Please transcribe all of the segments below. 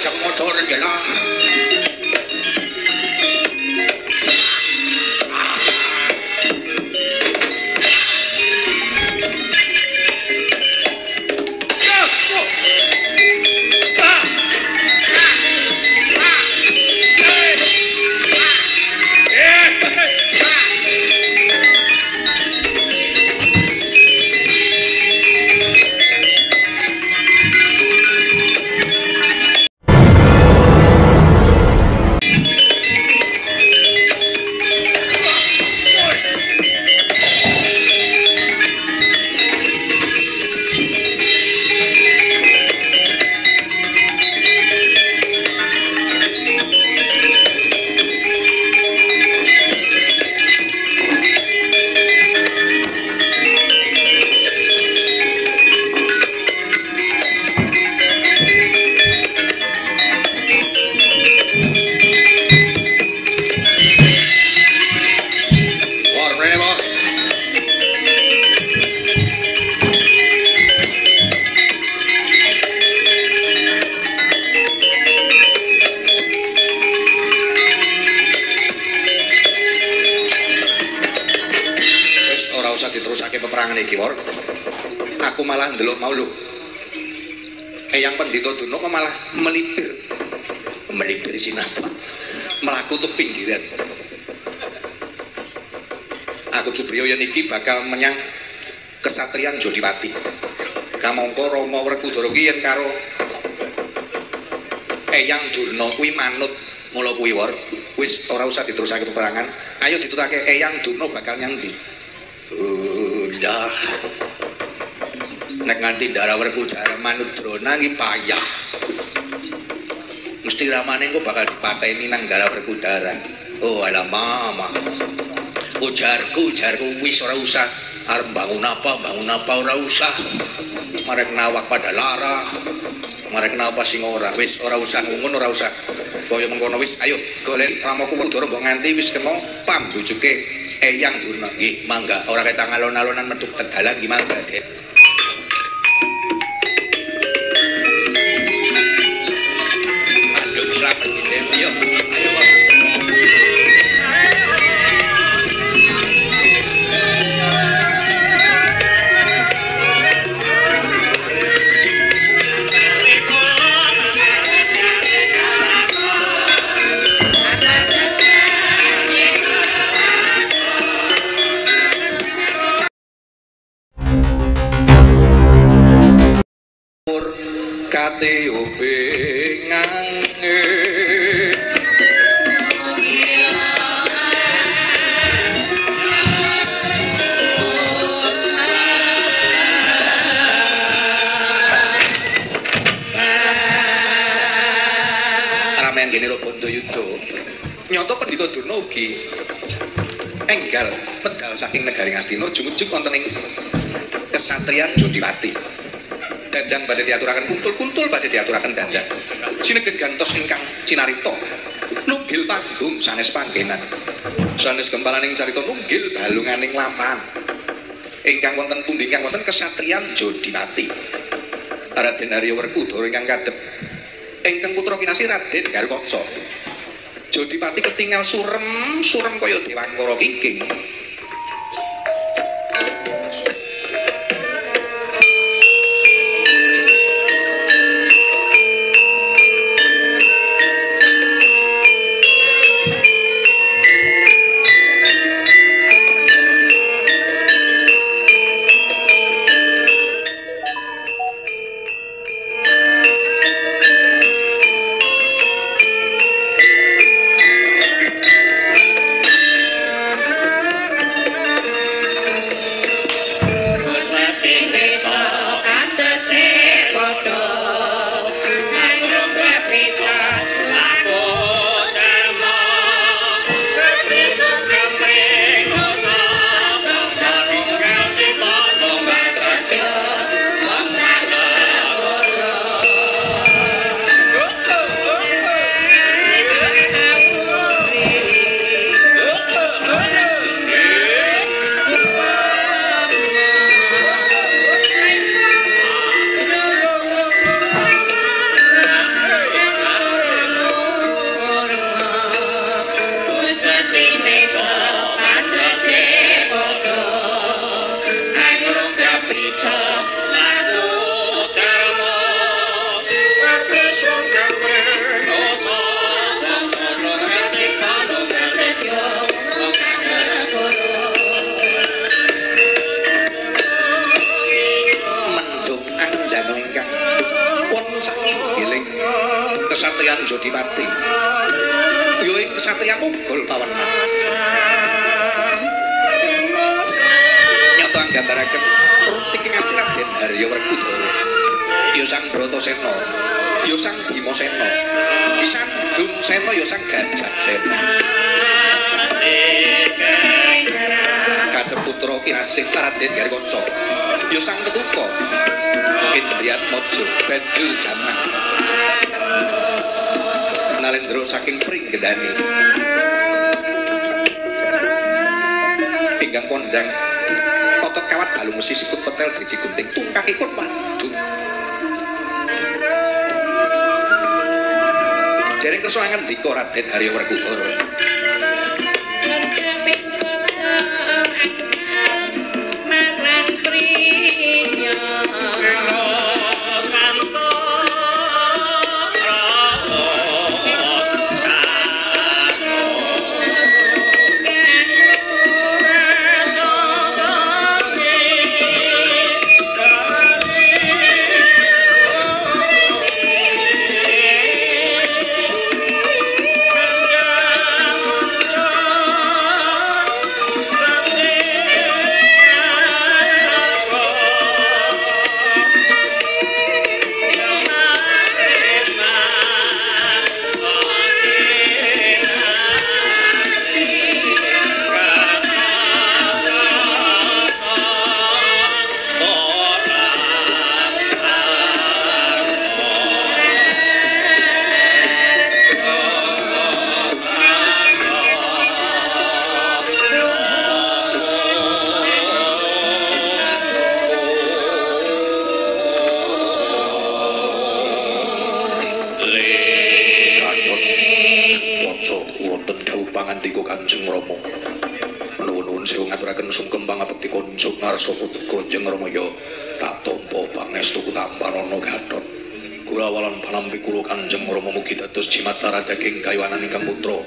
Gajah Motor jelah. Aku malah ndelok mau lho. Eyang Pendhita Durna kok malah melipir. Melipir sinapa? Melaku tuh pinggiran. Aku Subriya yen iki bakal menyang kesatrian Jodipati. Kamangka Rama Werkudara ki yen karo Eyang Durna kuwi manut mula kuwi war. Wis ora usah diterusake peperangan. Ayo ditutake Eyang Durna bakal nyang ndi? Udah. Nek nganti Ndara Werkudara manut Drona iki payah. Mesti ramane engko bakal dipateni nang Ndara Werkudara. Oh alah mama. Ujarku wis ora usah arep bangun apa ora usah. Marek nawak pada lara. Marek napa sing ora wis ora usah ngono ora usah. Kaya mengkono wis ayo golek Ramaku Werkudara mbok nganti wis kena pam bujuke Eyang Durna. Nggih mangga ora ketak alon-alonan metu Tegalan nggih mangga Dek. Ayo, ayo KTOP ngange ramean gene Robondo Yudha nyoto Pendhita Durna ugi enggal medal saking negari Ngastina ujug-ujug wonten ing kesatrian Jodipati. Dandang badhe diaturaken kuntul-kuntul badhe diaturaken dandang. Sineged gantos ingkang cinarita nunggil panggung sanes panggenan. Sanes gempalaning carita nunggil balunganing lampahan. Ingkang wonten pundi ingkang wonten kesatrian Jodipati. Raden Arya Werkudara ingkang kadhep ingkang putra kinasih Raden Garwaca. Jodipati ketingal surem kaya Dewangkara kengking. dano ingkang wonten sanginggiling kesatriyan Jodipati ya ing kesatriyan Unggul pawenang nyata nggambaraken rutik ngati Raden Harya Werkudara ya sang Bratasena ya sang Bimasena pisan Dung Sena ya sang Gajah Sena kadhe putra kinasih Raden Garwansa ya sang Ketuka Indriat Maja Bajul Janah Nalendra saking Pringgendani ingkang kondang Otot Kawat Balung Mesi Sikut Petel Driji Gunting tungkakipun madu dereng kersa ngendika Raden Harya Werkudara marang priya sungkem pangabekti konjuk ngarsa Kanjeng Rama ya tak tampa pangestu kutamparana Gatot. Kulawalan panampi kula Kanjeng Rama mugi dados jimat daging kayuwanan ingkang putra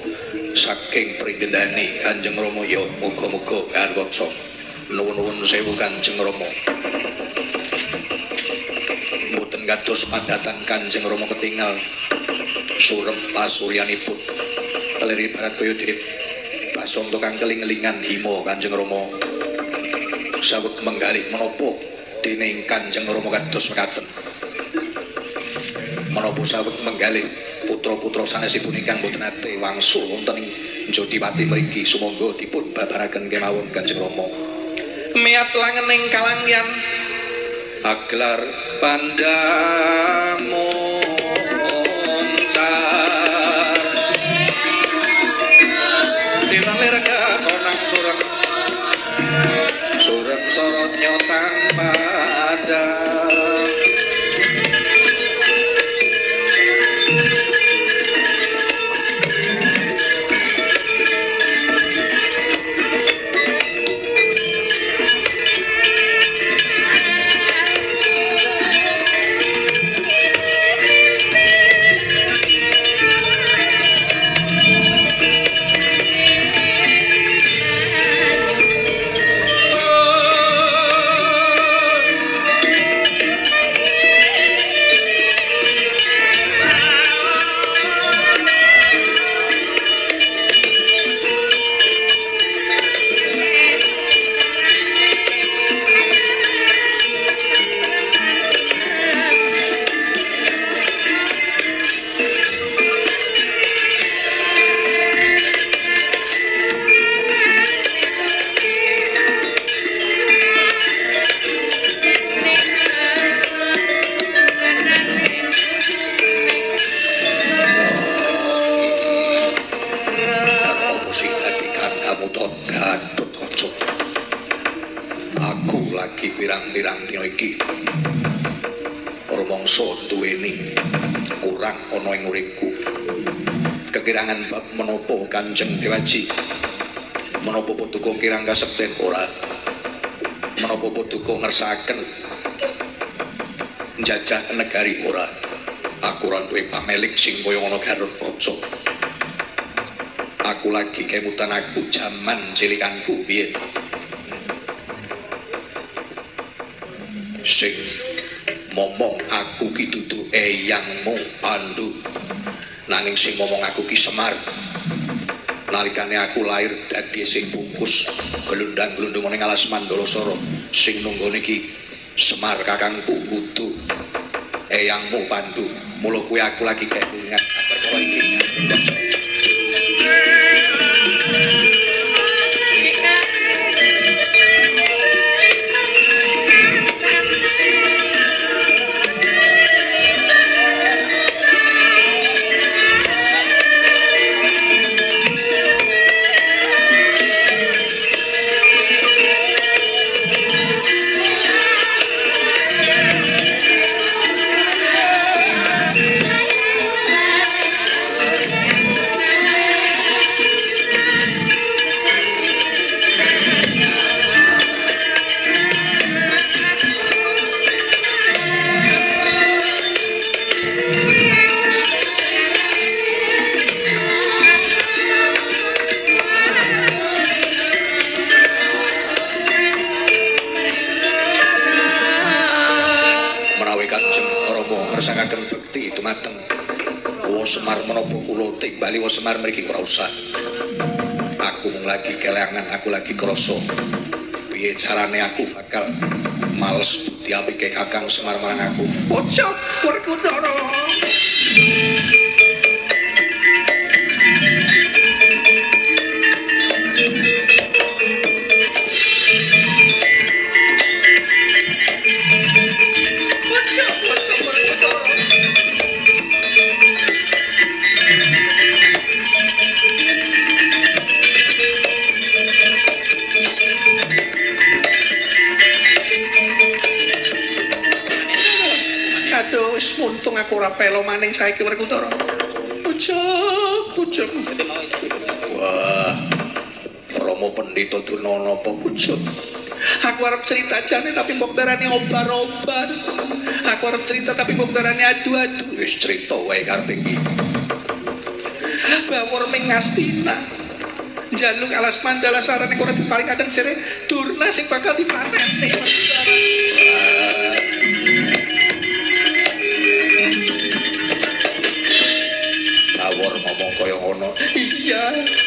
saking Pringgendani Kanjeng Rama ya muga-muga garwansa. Nuwun sewu Kanjeng Rama. Mboten kados padatan Kanjeng Rama ketingal surem pasuryanipun. Kaleri barat kaya dirip pasong tukang keling-kelingan hima Kanjeng Rama saweg menggalih menapa dening Kanjeng Rama kados mekaten menapa saweg menggalih putra-putra sanesipun ingkang boten ate wangsul wonten ing Jodipati mriki sumangga dipun babaraken kemawon Kanjeng Rama miat langening kalangyan aglar pandamonca lerga konang surem sorot nyotan padang Kanjeng Dewaji menapa paduka kirang kasebten ora menapa paduka ngersakaken njajah negari ora aku ora duwe pamelik sing kaya ngono Garut Praja aku lagi kemutan aku jaman cilikanku biyen sing momong aku ki dudu eyangmu Pandhu. Nanging sing momong aku ki Semar. Nalikane aku lahir dadi sing bungkus gelundang-glundung ning alas Mandalasara sing nunggone iki Semar kakangku kudu eyangmu Pandhu. Mula kuwi aku lagi gawe ingat perkara iki. Ngersakaken bekti dumateng Wa Semar menapa kula timbali Wa Semar mriki ora usah. Aku mung lagi kelangan, aku lagi krasa piye carane aku bakal males budi apike Kakang Semar marang aku. Ojo Werkudara. Aduh, wis muntung aku ora pelo maning saiki Werkudara. Pucuk. Wah. Rama Pendhita Durna napa pucuk? Aku arep cerita jane tapi mbok darani obar-obar. Aku arep cerita tapi mbok darani adu-adu. Wis cerita wae karepe iki. Bawor ming Ngastina. Jaluk alas Mandalasara nek ora diparingaken jere Durna sing bakal dipateni. Bawor ngomong kaya ngono. Iya,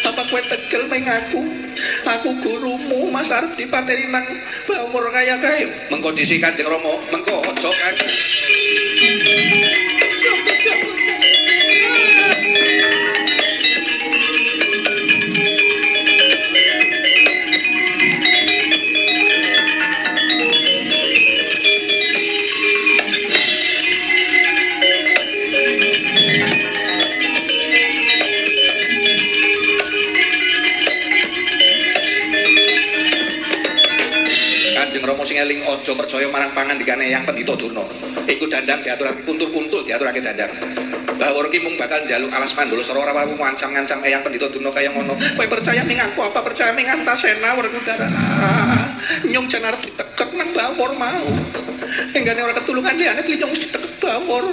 apa kowe tegel ming aku? Aku gurumu Mas arep dipateni nang Bawor kaya kae. Mengko disi Kanjeng Rama, mengko aja kan. Kanjeng Rama sing eling aja percaya marang pangandikane Eyang Pendhita Durna. Iku dandang diaturake kuntul-kuntul diaturake dandang. Bawor ki mung bakal njaluk alas Mandalasara ora wae ngancam-ngancam Eyang Pendhita Durna kaya ngono. Kowe percaya ning aku apa percaya ning Antasena Werkudara? Nyong jan arep ditekek nang Bawor mau. Enggane ora ketulungan liyane nyong mesti ditekek Bawor.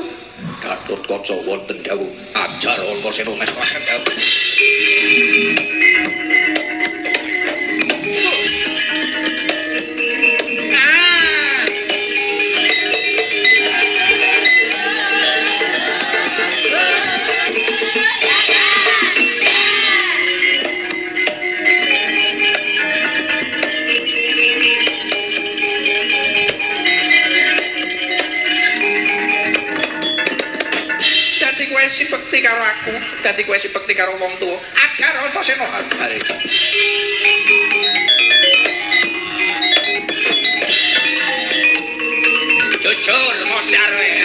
Gatotkaca wonten dawuh ajar Antasena ngesoraken dawuh. Si bekti karo aku, dadi kowe si bekti karo wong tuwa. Ajar Antasena. Jujur modar wae.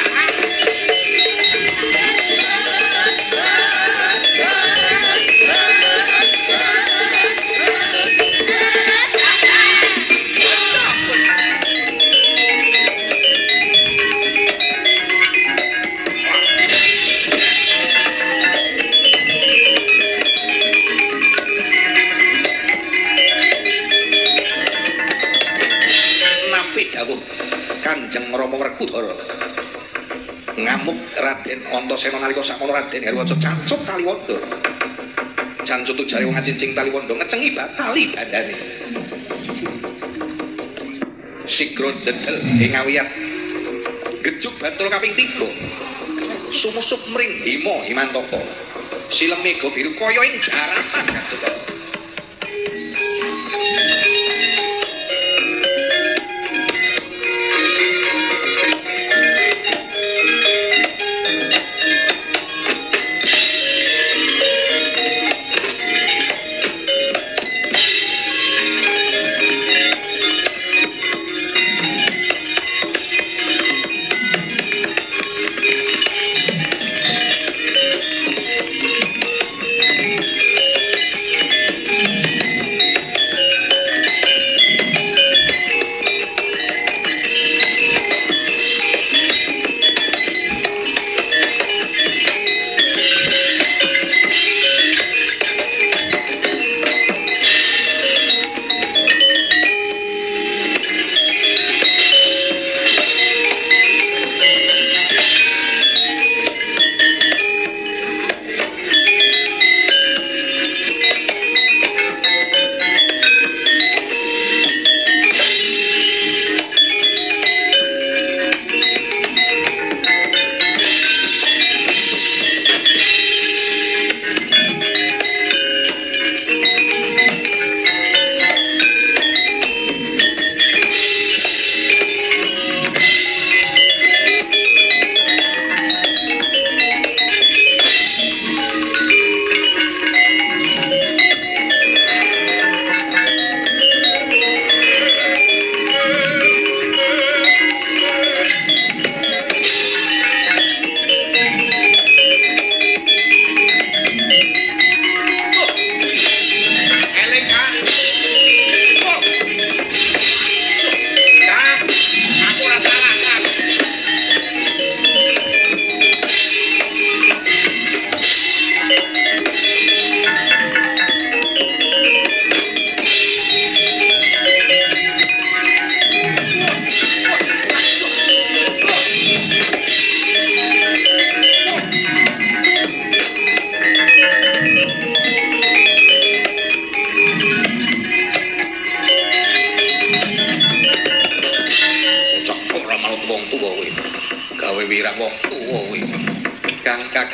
Kanjeng Rama Werkudara ngamuk Raden Antasena nalika sakmono Raden Garwaca cancut Taliwondo. Cancut jare wong ngacincing Taliwondo ngecengi batali bandane. Sigra ndedel ing awiyat Gejuk Batul kaping 3. Sumusup mring Hima Himantaka. Silem mega biru kaya ing jarahan Gatotkaca.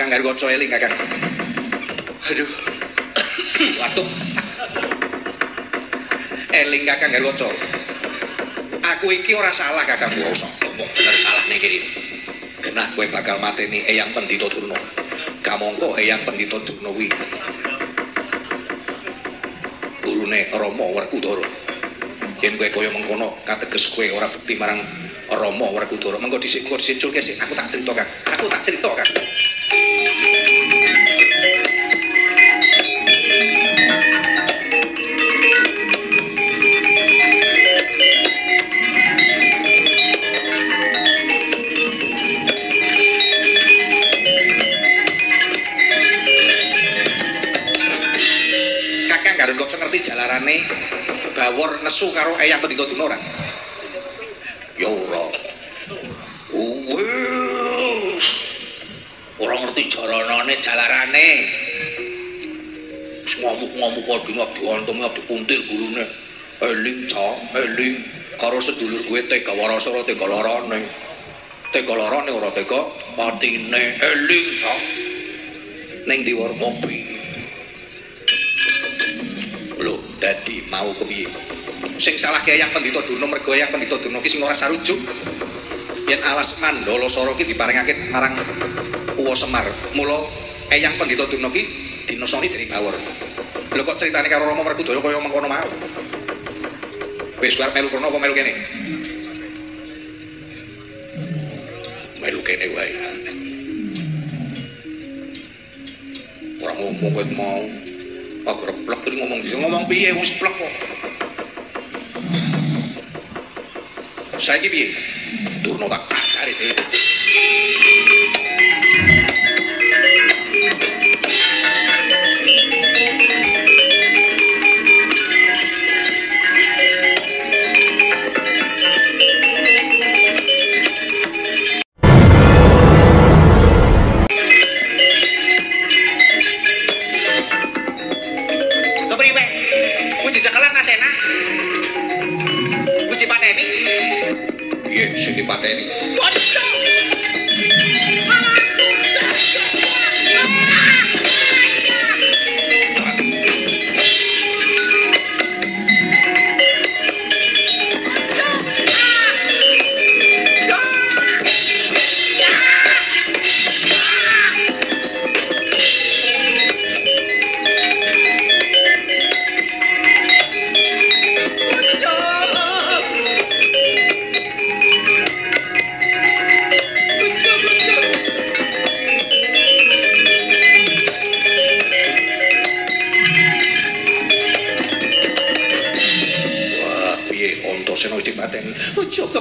Garwaca eling Kakang. Aduh. Watuk. Eling Kakang Garwaca. Aku iki ora salah Kakang Wasa. Bener salah ning kene. Genah kowe bakal mateni Eyang Pendhita Durna. Kamangka Eyang Pendhita Durna kuwi gurune Rama Werkudara. Yen kowe kaya mengkono kateges kowe ora bekti marang Rama Werkudara. Mengko dhisik diculke sik. Aku tak crita, Kang. Aku tak crita, Kang. Kok ngerti jalarane Bawor nesu karo Eyang Pendhita Durna ora? Ya ora. Ora ngerti jalarane. Wis ngamuk-ngamuk padha ngabdi wonten ngabdi puntir gurune. Eling eling karo sedulur kowe Tega Warasara Tega larane. Tega larane ora tega patine eling ning diwar mopi. Dadi mau kepiye sing salah ke Eyang Pendhita Durna mergo Eyang Pendhita Durna ki sing ora sarujuk yen alas Mandala Sara ki diparingake marang Uwa Semar mula Eyang Pendhita Durna ki dinosoni dening Bawor lho kok critane karo Rama Werkudara kaya mengkono mau wis arep melu kono apa melu kene melu kene wae ora ngomong kowe mau agar plek tadi ngomong piye wis plek kok. Saiki piye? Durna tak pakar iki. Sing dipateni.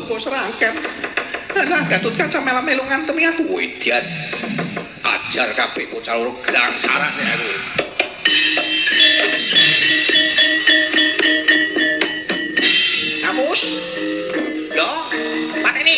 bos rangket. Lah Gatut Kaca melu ngantemi aku idiot. Ajar kabeh bocah loro gelang sarat aku. Kamus. Yo, pateni.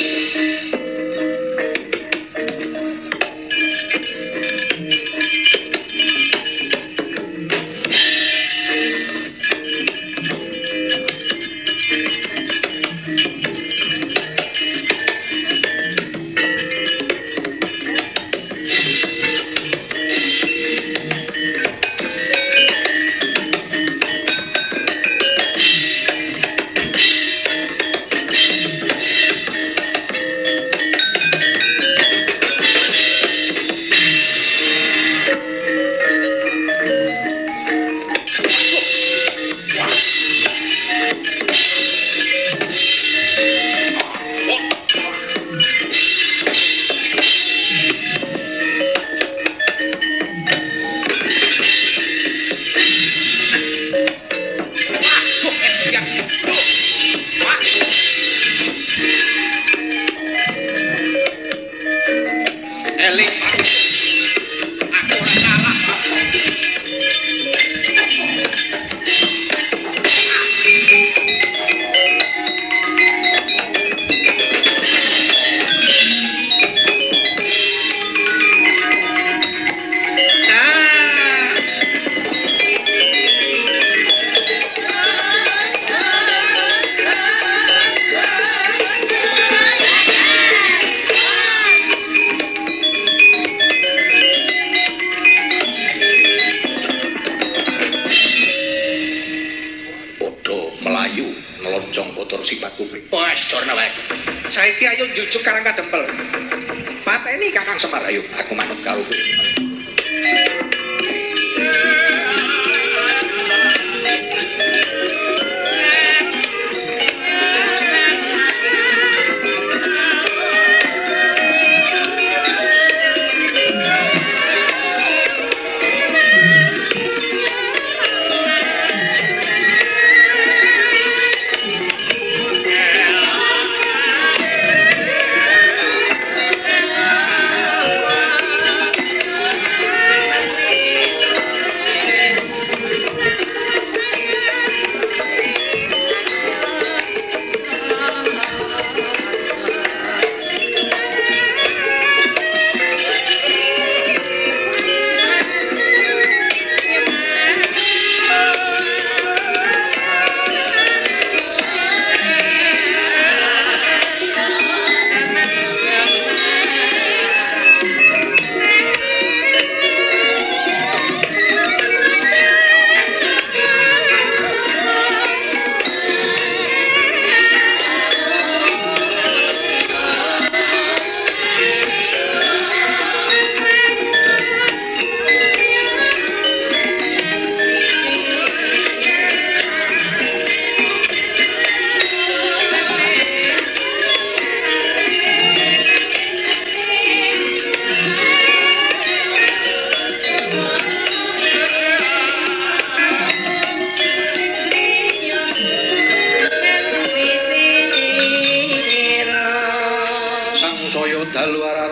Saiki ayo njujuk karang kadempel. Pateni Kakang Semar ayo aku manut karo kowe.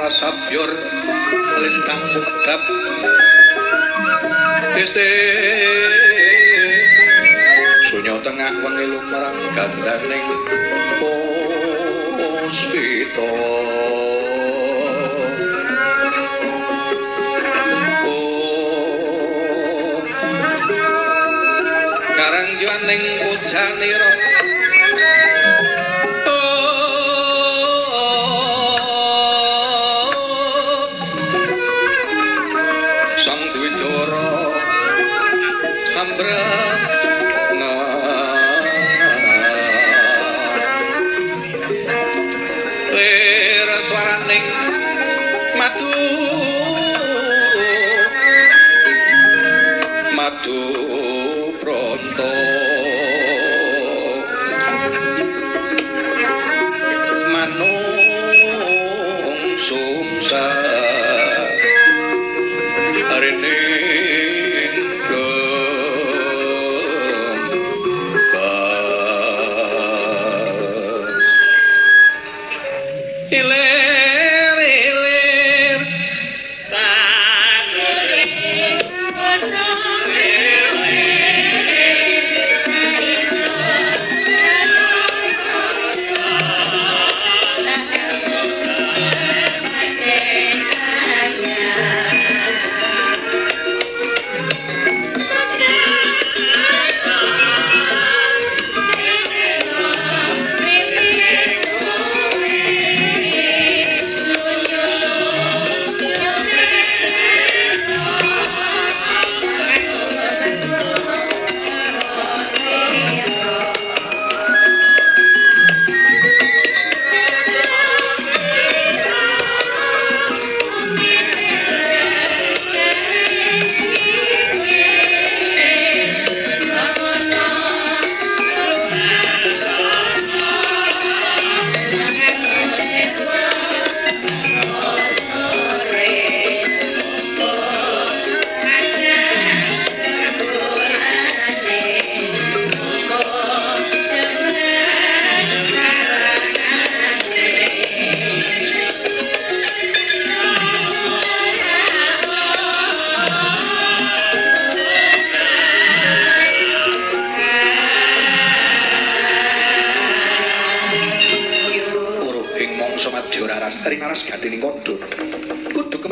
Sabyor lintang mukdap Deste sunyo tengah wengi lumerang gandaning puspita karang juaning pujanira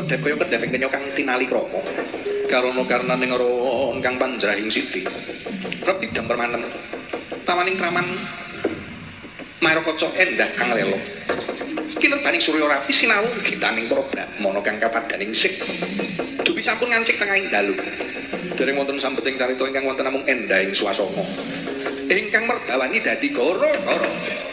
kedep kaya kedep kenya kang tinali krama. Karana ning ora kang panjrahing siti. Rep idam permanen. Tawaning kraman Marakaca endah kang lelo. Kinerbaning Surya Rati sinau gitaning para brahmana kang kapadaning sik. Dupi sampun ngancik tengahing dalu. Dereng wonten sambeting carita ingkang wonten namung endahing swasana. Ingkang merbawani dadi gara-gara.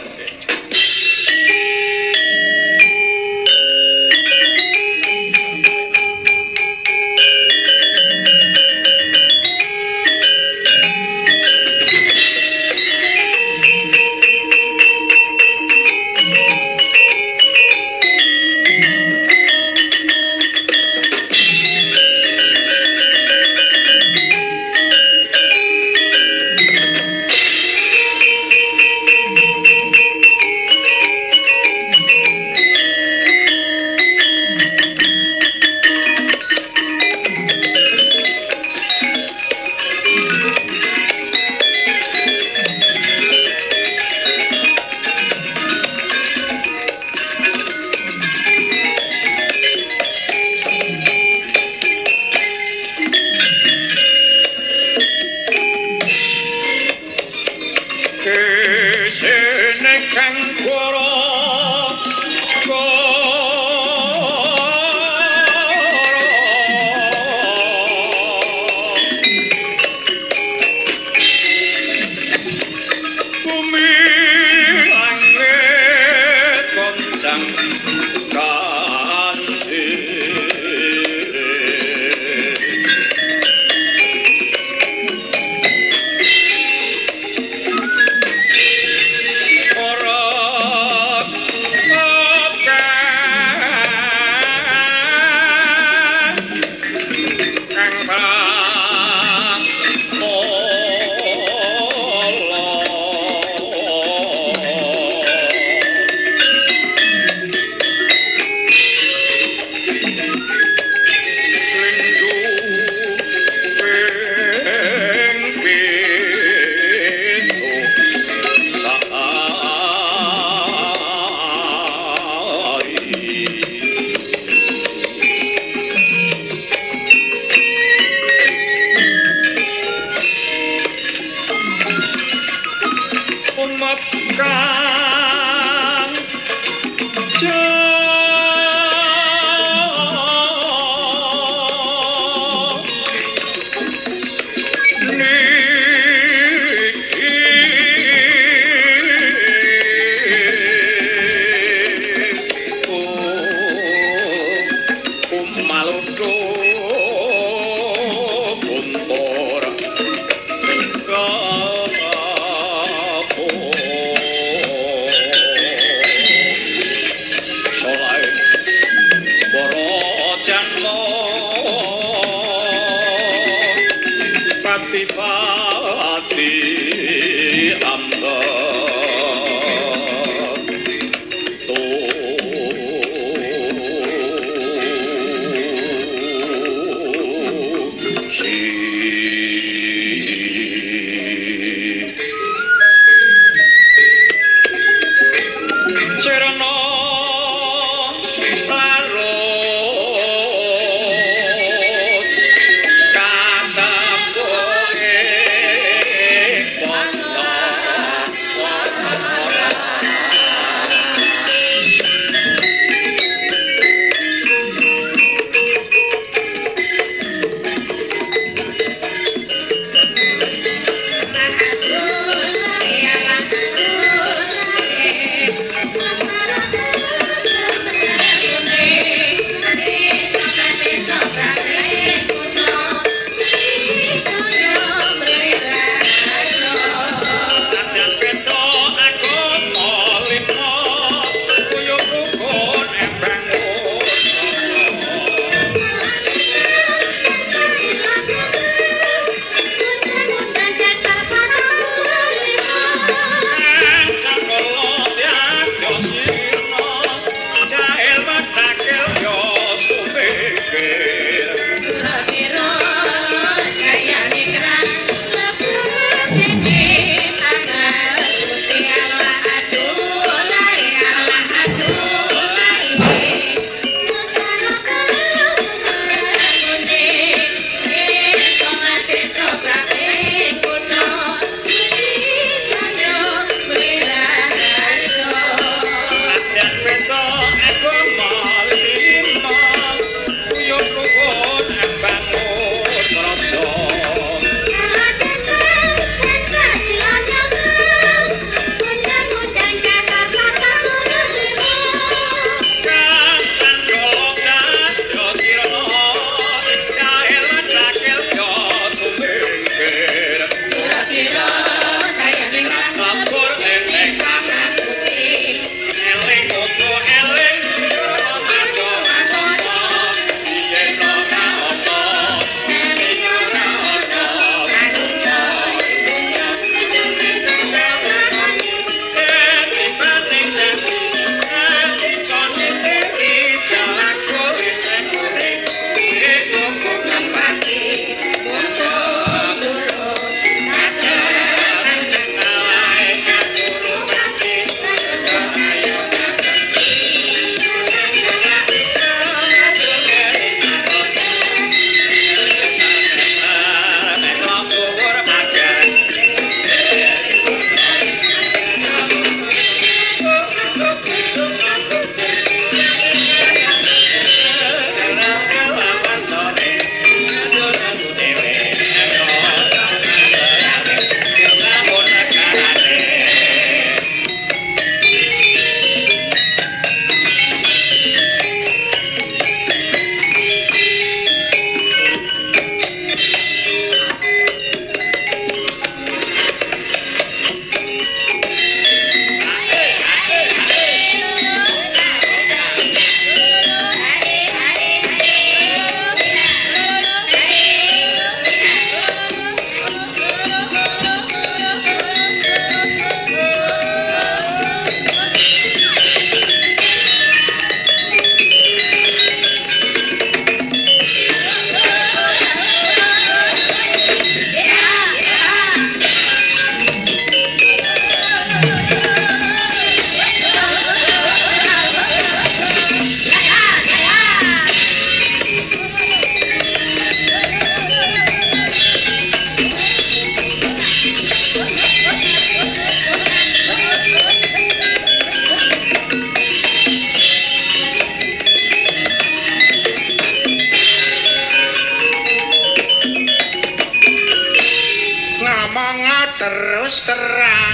terus terang.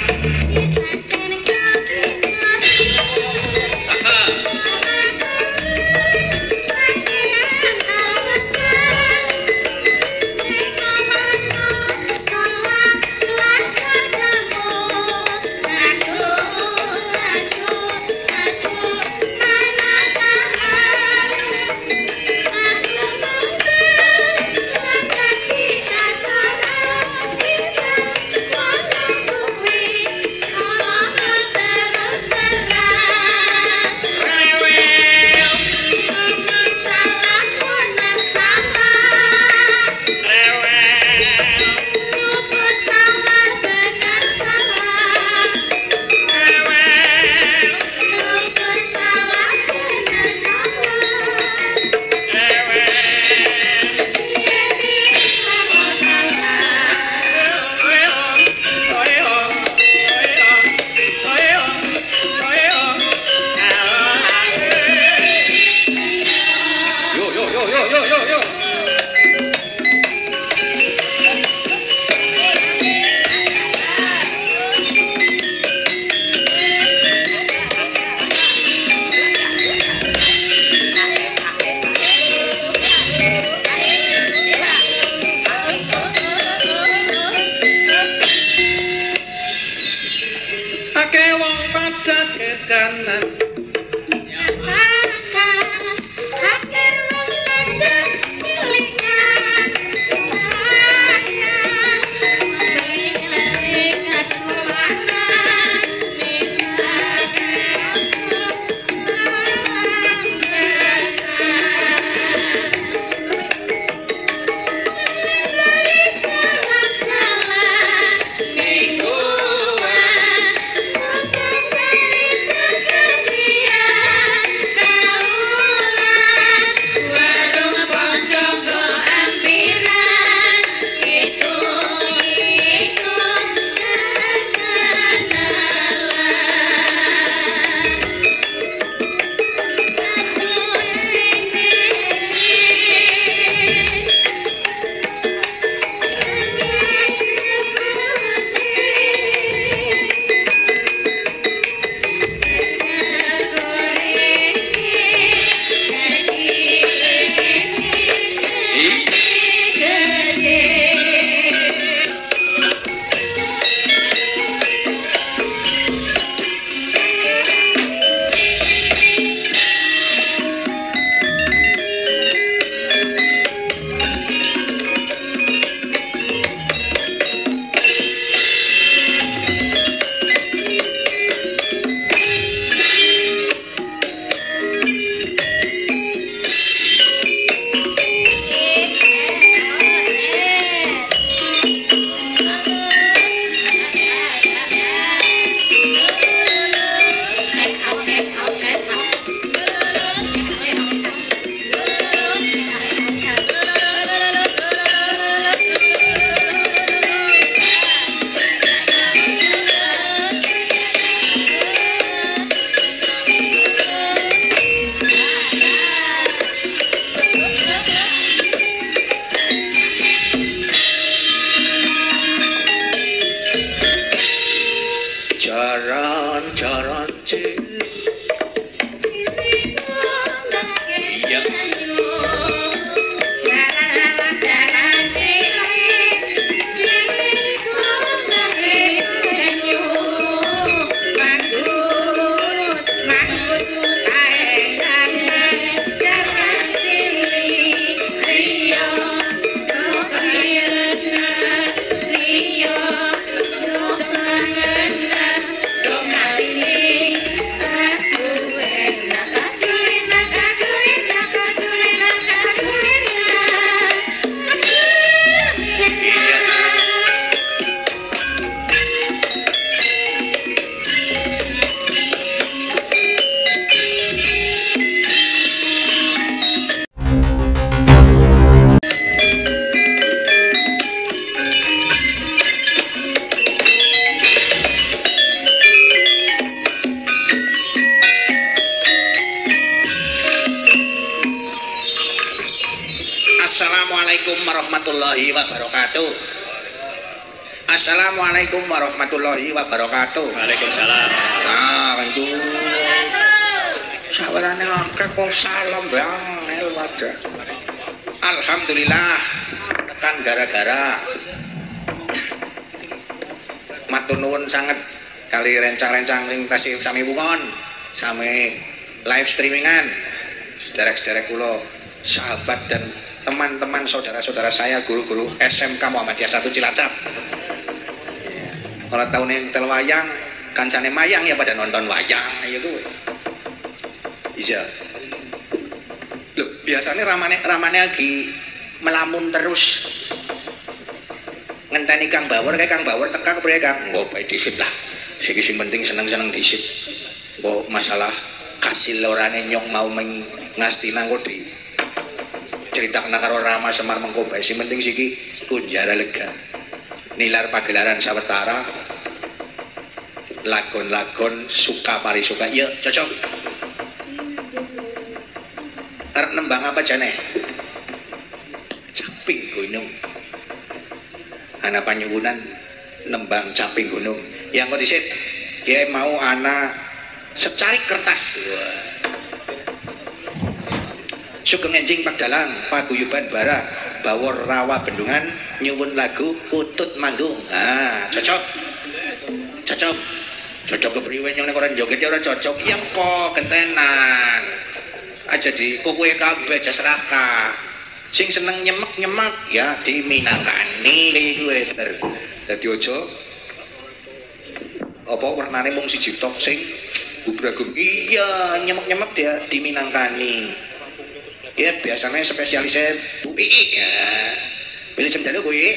Assalamualaikum warahmatullahi wabarakatuh. Assalamualaikum warahmatullahi wabarakatuh. Waalaikumsalam. Nah, itu sawarane akeh kok salam bang wadah. Alhamdulillah tekan gara-gara matur nuwun sanget kali rencang-rencang ring tasih sami wungon sami live streamingan sederek-sederek kula sahabat dan teman-teman saudara-saudara saya guru-guru SMK Muhammadiyah 1 Cilacap. Kalau tahun yang tel wayang kancane mayang ya pada nonton wayang ya tuh. Iya. Loh, biasanya ramane lagi melamun terus. Ngenteni Kang Bawor kayak Kang Bawor teka kepriye Kang? Oh, bae disit lah. Sing penting seneng-seneng disit. Mbok masalah kasil orane nyong mau ngastina kok di critakna karo Rama Semar mengko bae sing penting siki kunjara lega. Nilar pagelaran sawetara lagon-lagon suka parisuka ya cocok arep nembang apa jane caping gunung ana panyuwunan nembang caping gunung yang kok disit kiye mau ana secari kertas Sugeng Enjing Pagdalang paguyuban bara Bawor Rawa Bendungan nyuwun lagu Putut Manggung. Ah, cocok kepriwe yang nek ora joget ya ora cocok ya kok gentenan aja di kowe kabeh aja seraka sing seneng nyemek-nyemek ya diminangkani kuwi dadi aja apa warnane mung siji tok sing bubragum iya nyemek-nyemek dia diminangkani ya biasanya spesialisnya Bu Ii ya pilih cendalu kuwi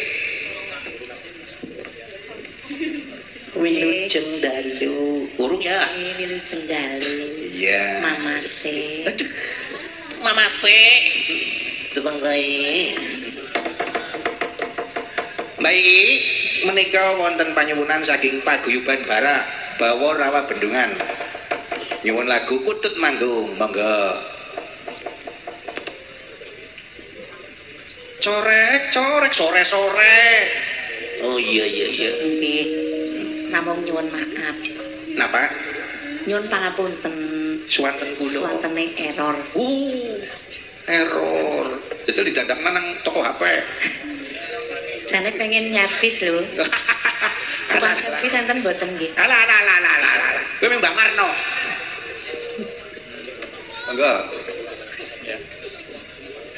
Wilujeng dalu urung ya Wilujeng dalu iya mamase aduh mamase sebengai baik menika wonten panyuwunan saking paguyuban bara Bawor Rawa Bendungan nyuwun lagu Putut Manggung monggo corek sore oh iya nggih namung nyuwun maaf napa nyuwun pangapunten suwanten kula suwantene error error jajal didadakna nang toko HP jane pengen nyervis lho tukang servis enten mboten nggih alah kowe Mbak Marno monggo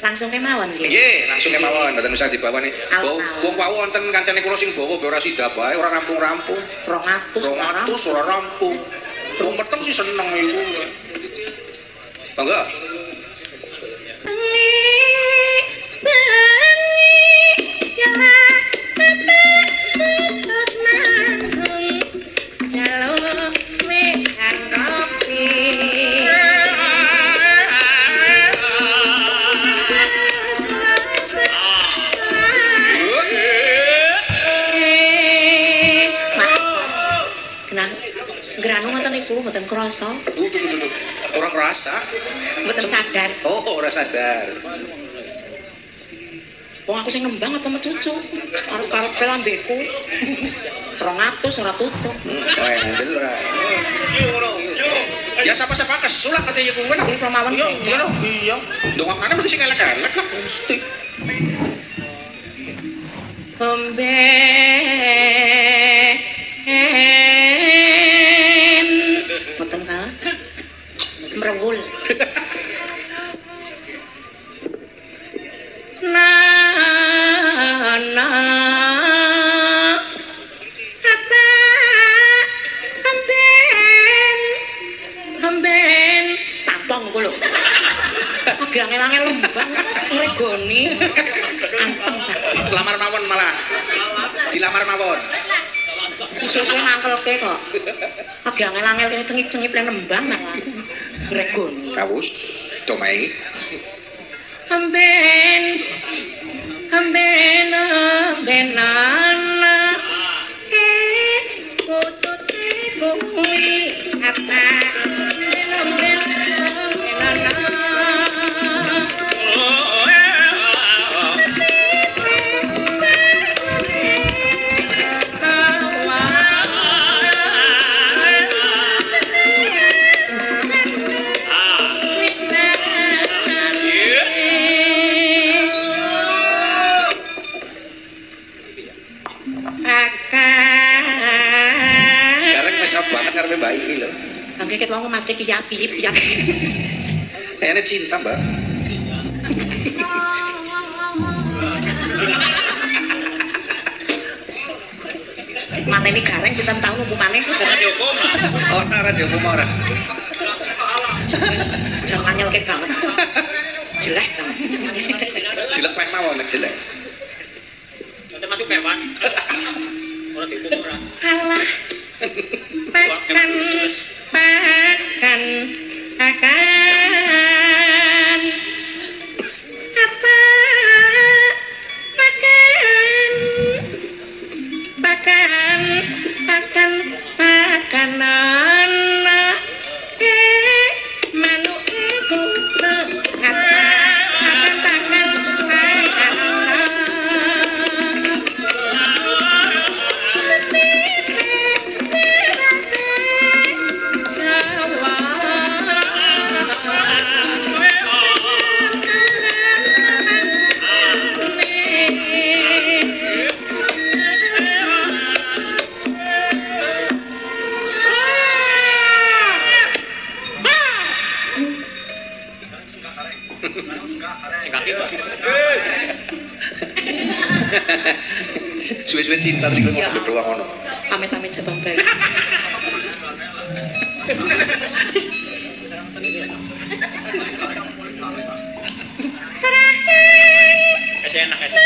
langsung kemawon nggih. Nggih, langsung kemawon, mboten usah dibawa nih. Wong wae wonten kancane kula sing bawa ora sida bae, ora rampung-rampung. 200 ora rampung. Wong meteng sih seneng iku. Monggo. Mboten krasa. Ora krasa. Mboten sadar. Oh, ora sadar. Wong aku sing nembang apa mecucu? Arep-arep lambeku. 200 ora tutup. Oh, ngandel ora. Ya sapa-sapa kesulak katanya kuwi. Nggih, pamawon. Iya. Ndongakane mesti sing elek-elek lah mesti. Kombe mboten ka mrewul na kata amben tampong ku lho agak angel-angel lembang ngregoni anteng sak lamar mawon malah dilamar mawon suwe-suwe nangkelke kok. Agak angel-angel kene cengip-cengip nembang malah. Gregon. Kawus domai. Ambenana. Kututi kuwi ata. Bangke ket wong mati ki yapi. Kayaknya cinta, Mbak. Mata ini gareng pitan tahun hukumane. Ora dihukum ora. Jangan nyelke banget. Jelek banget. Dilepeh mawon jelek. Masuk hewan. Ora dihukum ora. Kalah. Pakan. Apa? Pakanan. Manuk itu pakan. Suwe-suwe cinta tadi kan mau doang ngono. Amit-amit cabang balik. Kasih enak kasih.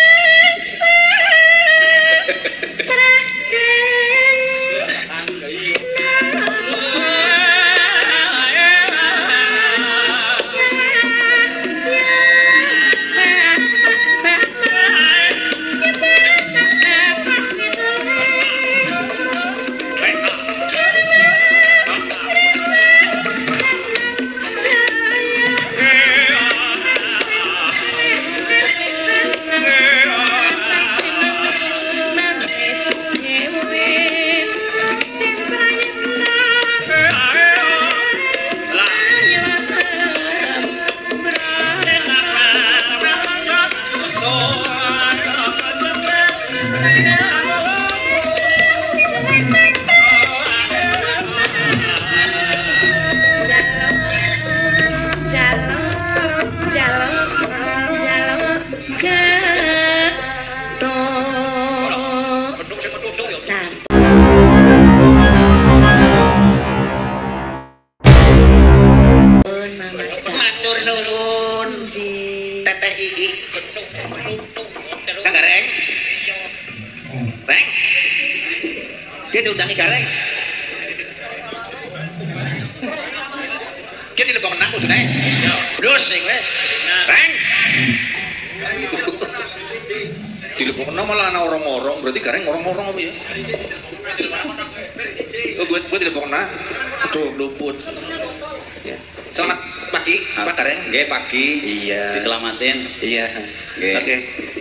Matur nuwun. Teteh Ii. Kang Gareng. Reng. Dia diundangi Gareng. Dia dilepok nang kudune. Terus sing wis. Reng. Dilepok nang malah ana orang-orang, berarti Gareng orang-orang apa ya? Oh, gue dilepok nang. Aduh, luput. Ya. Selamat pagi, Pak Gareng. Nggih, pagi. Iya. Diselamatin. Iya. Nggih. Oke.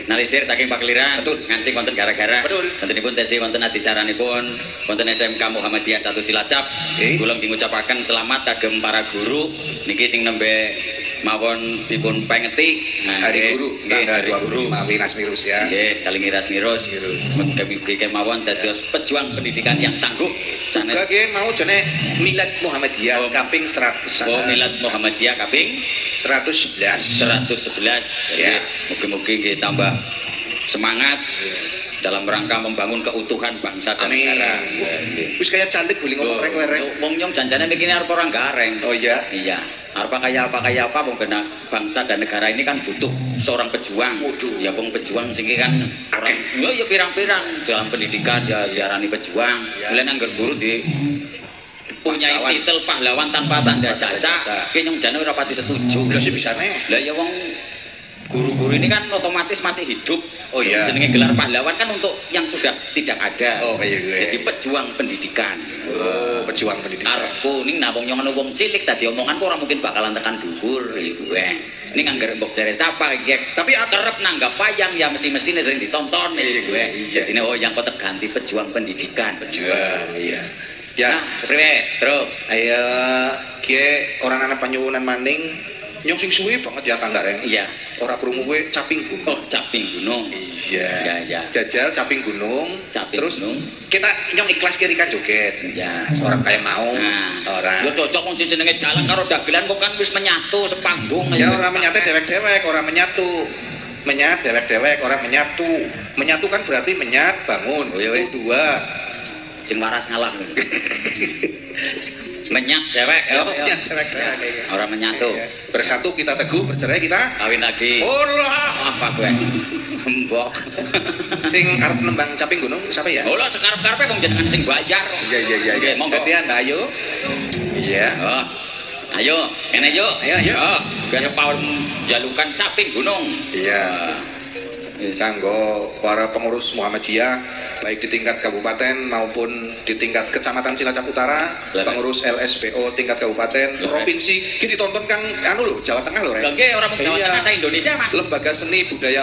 Nalisir saking Pakliran. Betul. Ngancing wonten gara-gara. Betul. Wontenipun tesi wonten adicaranipun wonten SMK Muhammadiyah 1 Cilacap. Kula ngucapaken selamat kagem para guru niki sing nembe mawon dipun pengeti. Hari Guru, nggih, hari guru. Mawi Rasmirus ya. Nggih, kali ngiras mirus. Mugi mawon dados pejuang pendidikan yang tangguh. Juga nggih mau jane Milad Muhammadiyah kaping 100. Oh, Milad Muhammadiyah kaping 111. 111 ya. Mugi-mugi nggih tambah semangat dalam rangka membangun keutuhan bangsa dan negara. Wis kayak cantik boleh ngomong rek-rek. Wong nyong janjane mikirne arep orang gareng. Oh iya. Iya. Arep kaya apa wong kena bangsa dan negara ini kan butuh seorang pejuang. Ya wong pejuang sing kan orang ya pirang-pirang dalam pendidikan ya diarani pejuang. Mulane anggar guru di punya titel pahlawan tanpa tanda jasa. Ki nyong jane ora pati setuju. Lha sih bisane. Lah ya wong guru-guru ini kan otomatis masih hidup. Oh iya. Jenenge gelar pahlawan kan untuk yang sudah tidak ada. Oh iya gue. Jadi pejuang pendidikan. Oh, pejuang pendidikan. Arepku ning nang wong nyong wong cilik tadi omongan kok ora mungkin bakalan tekan dhuwur iku. Ini ngangger mbok jare sapa iki. Tapi kerep nanggap wayang ya mesti-mestine sering ditonton iku. Iya. Jadine oh yang kok terganti pejuang pendidikan. Pejuang, iya. Ya, priwe, Tru. Ayo, kie orang anak panyuwunan maning Nyong sing suwe banget ya Kang Gareng. Iya. Ora krungu kowe caping gunung. Oh, caping gunung. Iya. Ya. Jajal caping gunung. Caping Terus gunung. kita nyong ikhlas kiri kan joget. Ya. Orang kayak mau. Nah, Ora. yo cocok wong jenenge dalan karo dagelan kok kan wis menyatu sepanggung. Ya ora menyatu dewek-dewek, ora menyatu. Menyat dewek-dewek, ora menyatu. Menyatu kan berarti menyat bangun. Oh, iya, wis. Itu dua. Sing waras ngalah. Menyak dewek. Oh, menyat dewek-dewek. Orang menyatu. Bersatu kita teguh, bercerai kita Kawin lagi. Allah. Apa gue? Mbok. Sing arep nembang caping gunung siapa ya? Oh lah sekarep-karepe wong jenengan sing bayar. Iya. Oke, monggo. Gantian, ayo. Iya. Oh. Ayo, kene yuk. Ayo. Oh, biar pawon jalukan caping gunung. Iya. Kanggo para pengurus Muhammadiyah baik di tingkat kabupaten maupun di tingkat kecamatan Cilacap Utara, pengurus LSPO tingkat kabupaten, provinsi, kini tonton Kang anu lho, Jawa Tengah lho, Lho nggih ora mung Jawa Iya. Tengah sa Indonesia, Mas. Lembaga Seni Budaya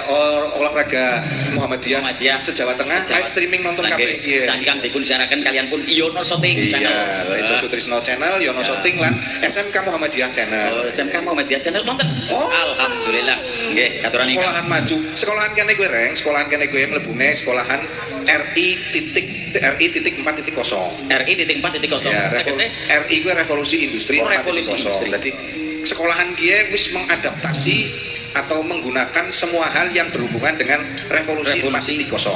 Olahraga Muhammadiyah se-Jawa Tengah live streaming nonton kabeh. Iya. Saiki kan dipun siaraken kalian pun Yono Shooting channel. Iya, Ijo Sutrisno channel, Yono Shooting lan SMK Muhammadiyah channel. Oh, SMK Muhammadiyah channel nonton. Oh. Alhamdulillah. Nggih, katuran ingkang. Sekolahan maju, sekolahan kene gue reng, sekolahan kene gue mlebune sekolahan RI.4.0. RI.4.0. Ya, Tegese RI gue revolusi industri Oh, revolusi 4.0. industri. Jadi sekolahan gue wis mengadaptasi atau menggunakan semua hal yang berhubungan dengan revolusi 4.0.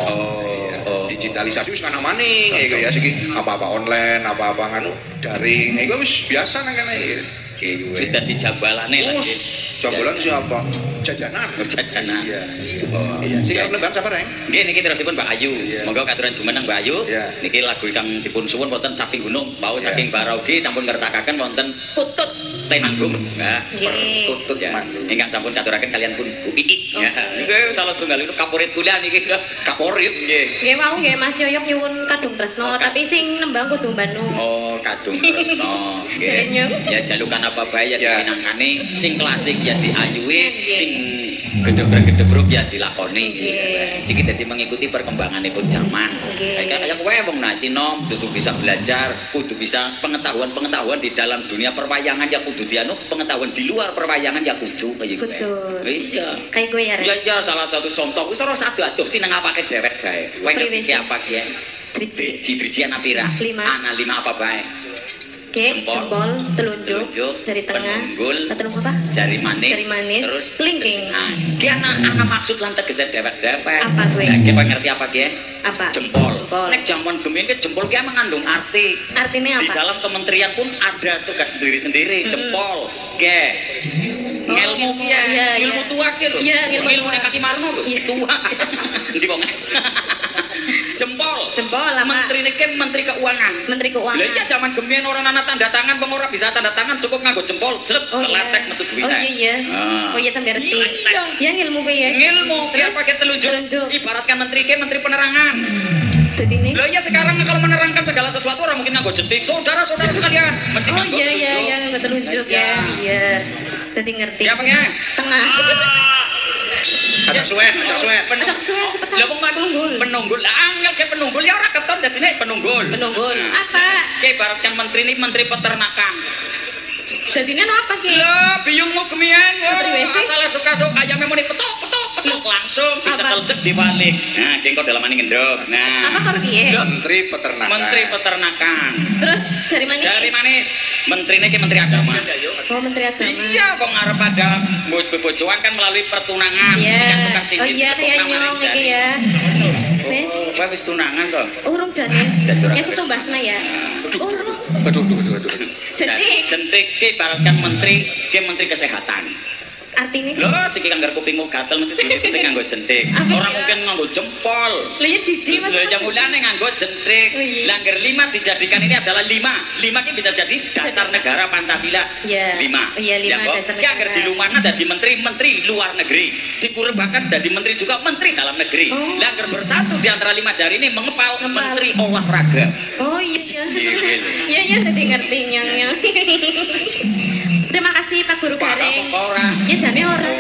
Oh. Digitalisasi wis kana maning ya siki apa-apa online, apa-apa nganu daring. Iku wis biasa nang kene iki. Wis dadi jambalane lah. Us, jambulan siapa? Jajanan. Jajanan. Iya. Oh, iya. Sing arep nembang sapa, Reng? Nggih niki terusipun Mbak Ayu. Monggo katuran jumeneng Mbak Ayu. Iya. Niki lagu ingkang dipun suwun wonten Caping Gunung. Bau saking Baraugi sampun ngersakaken wonten Tutut Temanggung. Nah, Tutut ya. Manggung. Ingkang sampun katuraken kalian pun Bu Iik. Ya. Niki salah setunggal itu kaporit kula niki. Kaporit. Nggih. Nggih mau nggih Mas Yoyok nyuwun kadung tresno, tapi sing nembang kudu Bandung. Oh, kadung tresno. Jeneng. Ya jalukan apa bae ya Ya. dipinangkani, sing klasik ya diayuhi, Nggih. sing gedebrek-gedebruk ya dilakoni. Nggih. Siki dadi mengikuti perkembanganipun zaman. Nggih. Kayak kowe wong Sinom kudu bisa belajar, kudu bisa pengetahuan-pengetahuan di dalam dunia perwayangan ya kudu dianu, pengetahuan di luar perwayangan ya kudu kaya kowe. Betul. Iya. Kayak gue ya, Ren. Ya salah satu contoh wis ora sadu-aduh sinengapake dhewek bae. Kowe ngerti Priwesi. apa ki? Driji ana pira? 5. Ana 5 apa bae? Oke, jempol, telunjuk, jari tengah, penunggul, telung apa? jari manis, Jari manis, terus kelingking. Nah, ki ana maksud lan tegese dhewek-dhewek. Apa gue? Lah ki kowe ngerti apa ki? Apa? Jempol. Jempol. Nek jaman gemini ki jempol ki mengandung arti. Artinya Di apa? dalam kementerian pun ada tugas sendiri-sendiri. Jempol, ge. Oh, Ngelmu ki ya, iya, ilmu iya. tua ki lho. Iya, ilmu Ilmu nek tua. Kaki Marno lho, Iya. tua. Ndi wong. Jempol. Jempol apa? Menteri niki Menteri Keuangan. Menteri Keuangan. Lah iya zaman gemien orang ana tanda tangan, bang ora bisa tanda tangan cukup nganggo jempol, jret, Oh iya. letek metu duit. Oh iya. Ah. Oh iya tambah ngerti. Iya. Ya ngilmu gue ya. Ngilmu, dia Terus? pakai telunjuk. Telunjuk. Ibaratkan menteri ke menteri penerangan. Jadi nih. Lah iya sekarang kalau menerangkan segala sesuatu orang mungkin nganggo jetik. Saudara-saudara sekalian, mesti Oh nganggo iya iya telunjuk. iya nggak telunjuk ya. Iya. Jadi ngerti. Ya, Bang, ya? Tengah. Acak suwe. Acak suwe cepetan. Lah wong Penunggul. penunggul. Lah angel ke penunggul ya ora keton dadine penunggul. Penunggul. Apa? Ki ibaratkan menteri ini menteri peternakan. Jadi ini apa ki? Lah biyungmu gemien. Menteri WC? Asale suka-suka ayame muni petok langsung dicekel cek dibalik. Nah, ki engko dalamane ngendog. Nah. Apa karo piye? Menteri Peternakan. Menteri peternakan. Terus dari mana? Jari manis. Menterinya ki menteri agama. Oh Menteri Agama. Iya, wong arep ada bojoan kan melalui pertunangan. Iya. Sing kan tukang cincin Oh iya tepuk kayak tangan nyong jari. iki ya. Nih. Oh, kowe wis tunangan to? Urung jane. Dadi ora Ya wis. setumbasna ya. Urung. Aduh. Jentik. Jentik ki ibaratkan menteri, ki menteri kesehatan. Artinya? Lho, siki kanggar kupingmu gatel mesti diikuti nganggo jentik. Apa Ora ya? mungkin nganggo jempol. Lah ya jiji Mas. Lho, yang mulane nganggo jentik. Oh, iya. Langgar 5 dijadikan ini adalah 5. 5 ki bisa jadi dasar negara Pancasila. Iya. 5. Oh, iya, 5 dasar Ki anggar negara. dilumana dadi menteri luar negeri. Dikurebakan dadi menteri juga menteri dalam negeri. Oh. Langgar bersatu di antara 5 jari ini mengepal Ngepal. menteri olahraga. Oh iya iya. Iya. Iya iya tadi ngerti nyong. Terima kasih Pak Guru Parah Gareng. kok ora. Ya jane ora.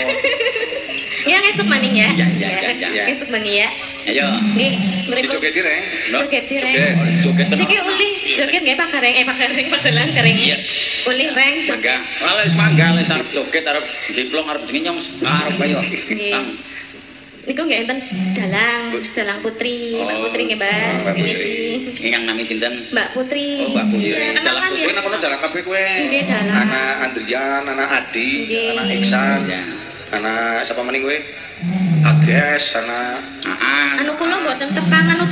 Ya ngesuk maning ya. Iya. Ngesuk maning ya. Ayo. Nggih, mriku. Dijogeti reng. Joget reng. Joget Siki uli joget nggih Pak Gareng, Pak Gareng padalan Gareng. Iya. Uli reng Mangga. Wala wis mangga wis arep joget arep jiplong arep jenenge nyong arep ayo. Nggih. Niku nggih enten Dalang Putri, Mbak Putri nggih, Mas. Nggih. Ingkang nami sinten? Mbak Putri. Oh, Mbak Putri. Iya, Dalang kenalan Putri ya. nang dalang kabeh kowe. Nggih, dalang. Anak Andrian, anak Adi, Nggih. anak Iksan, Ya. anak siapa maning kowe? Ages, anak Anu kula mboten tepang anu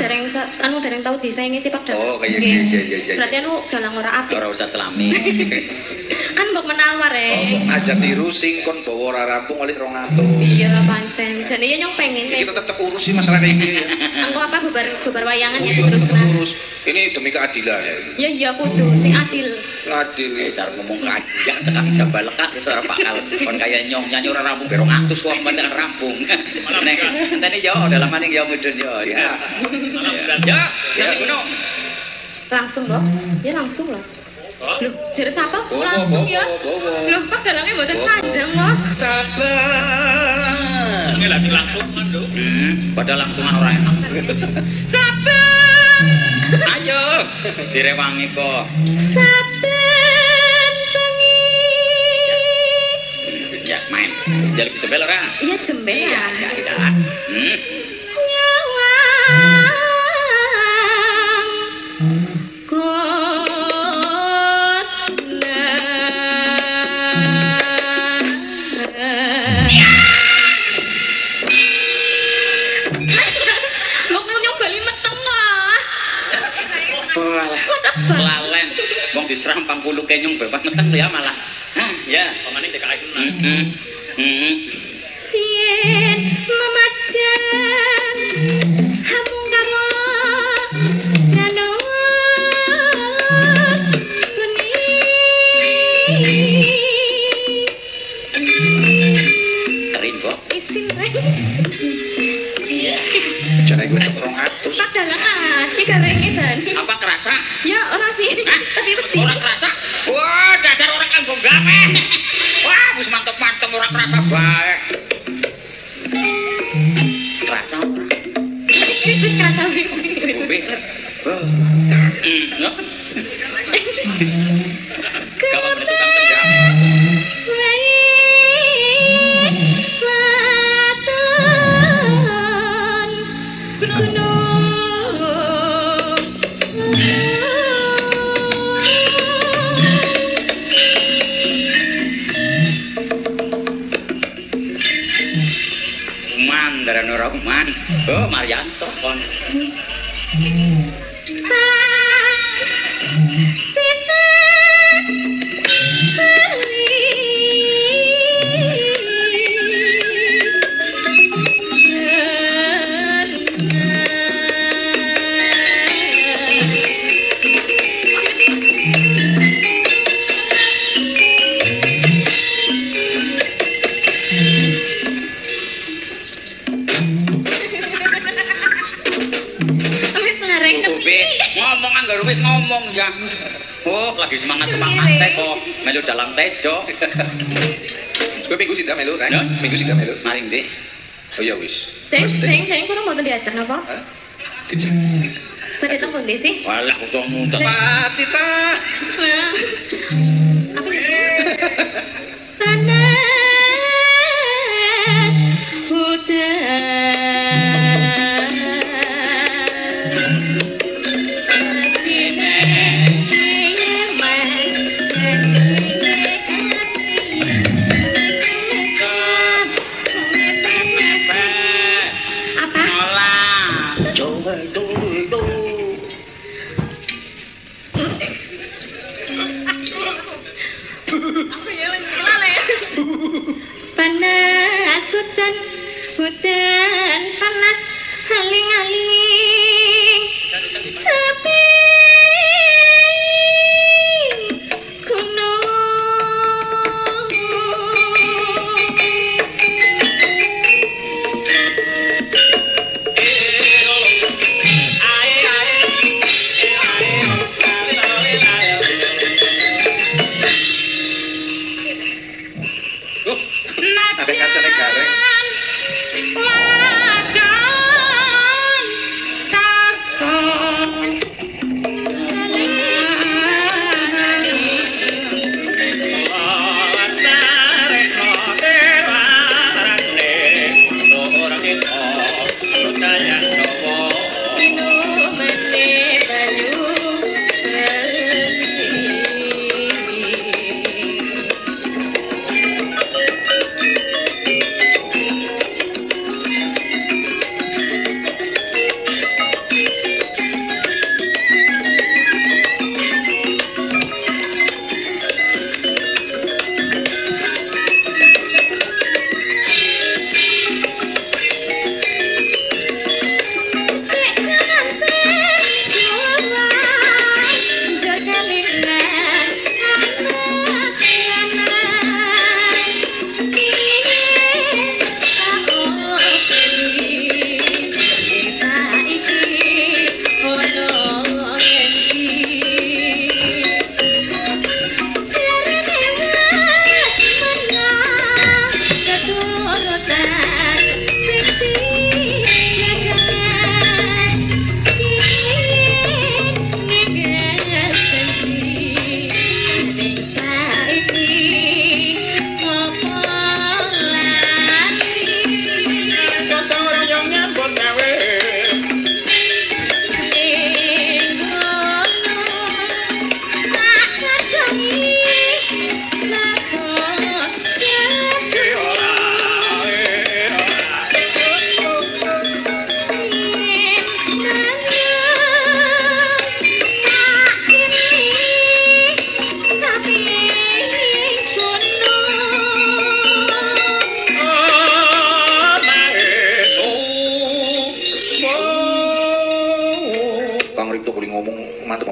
dereng tau disaingi si Pak Dalang. Oh, kayak Nggih. iya. Berarti anu dalang ora apik. Ora usah celami. Kan mbok menawar aja tiru sing kon bawa ora rampung oleh 200. Iya pancen. Jane ya nyong pengen Kita tetap urusi masalah kayak gini ya. Engko apa bubar wayangan Oh ya iya, terus tetap urus. Ini demi keadilan ya. Ya iya kudu sing adil. Ngadil. Wis arep ngomong kajian tekan jambal lekat wis ora bakal kon kaya nyong nyanyi ora rampung 200 kok mentekan rampung. Nek entene yo dalam maning yo mudun yo ya. Ya, jadi ngono. Langsung loh. Ya langsung loh. Loh, jare sapa? Bowo, Langsung ya. bowo. Loh, Pak Dalangnya mboten sanjang loh. Sabar. Ini lah sing langsungan lho. Padahal langsungan ora enak. Sabar. Ayo, direwangi kok. Sabar bengi. Ya, main. Jaluk dijebel ora? Iya jembel ya. Ya. Lalen, wong diserang 40 kenyong bebas meteng ya malah. Ya, Pamane TKI ku. Yen memacan hamung karo janot kering kok. isin reng Jane gue 200. Pak Dalang ati garenge jan Apa kerasa? ya ora sih tapi wedi Orang kerasa? Wah, dasar orang kan gawe. Wah, wis mantep-mantep orang kerasa bae. Kerasa ora? wis kata wis Wis. Kamu menentukan tendang. Darah Rahman, oh Marianto kon. Wis ngomong ya. Oh, lagi semangat kok. Melu dalam tejo. Kowe minggu sida melu kan? Ya. Minggu sida melu. Mari Dik. Oh ya wis. Teng kulo mboten diajak napa? Dijak. Tadi teng pundi sih? Walah kosong muncul. Pak Cita. Apa panas hutan panas hutan panas aling-aling sepi gunung Ada kacane gareng.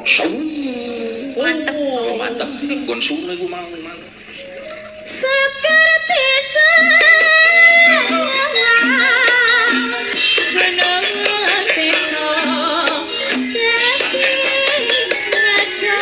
Mantep. Oh, mantep. Nggon sune iku mau. Sekar pisan menang teko raja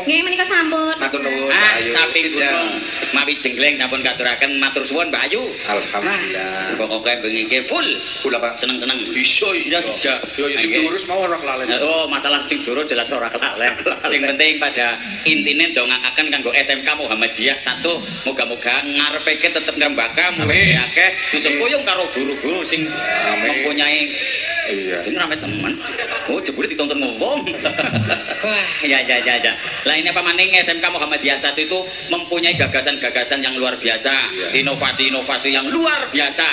Nggih menika sampun. Matur nuwun. Caping gunung mawi jengleng sampun katuraken matur suwun Mbak Ayu. Alhamdulillah. Pokoke bengi full. Full apa? Seneng-seneng. Bisa iya. Bisa. Yo sing diurus mau ora kelalen. Oh, masalah sing jurus jelas ora kelalen. Sing penting pada intine ndongakaken kanggo SMK Muhammadiyah 1 moga-moga ngarepake tetep ngrembaka mugi akeh disempuyung karo guru-guru sing mempunyai iya. Jeneng rame temen. Oh, jebule ditonton ngomong. Wah, ya. Lah ini apa maning SMK Muhammadiyah 1 itu mempunyai gagasan-gagasan yang luar biasa, inovasi-inovasi yang luar biasa.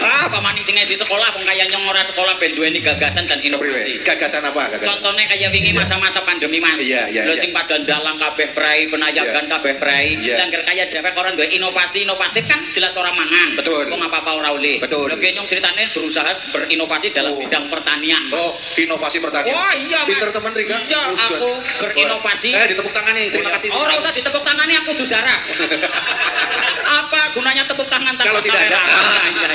Ah, apa maning sing ngisi sekolah wong kaya nyong ora sekolah ben duweni gagasan dan inovasi. Gagasan apa? Contohnya kayak wingi masa-masa pandemi Mas. Iya. Lho sing padha ndalang kabeh prai, penayagan kabeh prai. Dan kaya dhewek ora duwe inovasi inovatif kan jelas ora mangan. Betul. Wong apa-apa ora oleh. Betul. Lho nyong ceritane berusaha berinovasi dalam bidang pertanian. Oh, inovasi pertanian. Oh iya, Mas. Pinter teman Rika. Iya, aku berinovasi. Ditepuk tangan nih. Terima kasih. Ora usah ditepuk tangan nih, aku dudara. Apa gunanya tepuk tangan tanpa kalau tidak ada?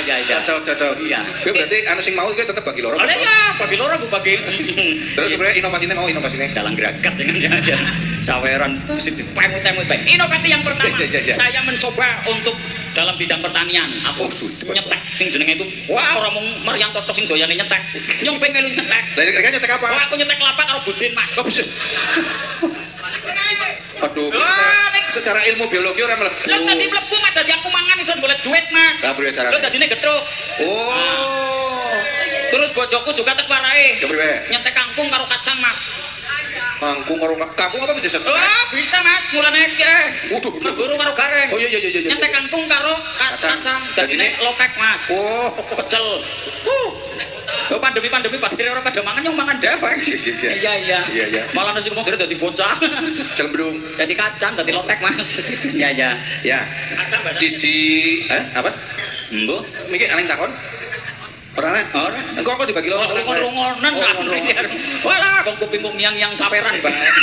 Iya. Cocok. Iya. Gue berarti anu sing mau gue tetap bagi loro. Oleh ya, bagi loro Bu bagi. Terus gue inovasinya mau inovasinya. Dalang geragas dengan saweran mesti dipemut-emut baik. Inovasi yang pertama, saya mencoba untuk dalam bidang pertanian. Aku nyetek sing jenenge itu. Wah, orang mau Marianto tok sing doyane nyetek. Nyong pengen melu nyetek. Dari mereka nyetek apa? Oh, aku nyetek lapak karo Budin, Mas. Aduh, secara ilmu biologi orang melebu. Lah tadi mlebu mak dadi aku mangan iso golek duit, Mas. Lah priye carane? Lho dadine gethuk. Oh. Terus bojoku juga tek warai. Ya priye? Nyetek kangkung karo kacang, Mas. Kangkung karo kangkung apa bisa? Wah, bisa, Mas. Mulane ke. Waduh, Buru karo gareng. Oh iya. Nyetek kangkung karo kacang. Dadine lotek, Mas. Oh, pecel. Oh, pandemi pasti orang pada mangan yang mangan dewek. Iya. Malah nasi ngomong jadi dadi bocah. Cembrung. Dadi kacang, dadi lotek, Mas. Iya. Ya. Siji apa? Mbuh, Miki aning takon. Ora ana. ora Engko kok dibagi loro. Ngono-ngonan kan. Walah, wong kupingku yang saweran banget.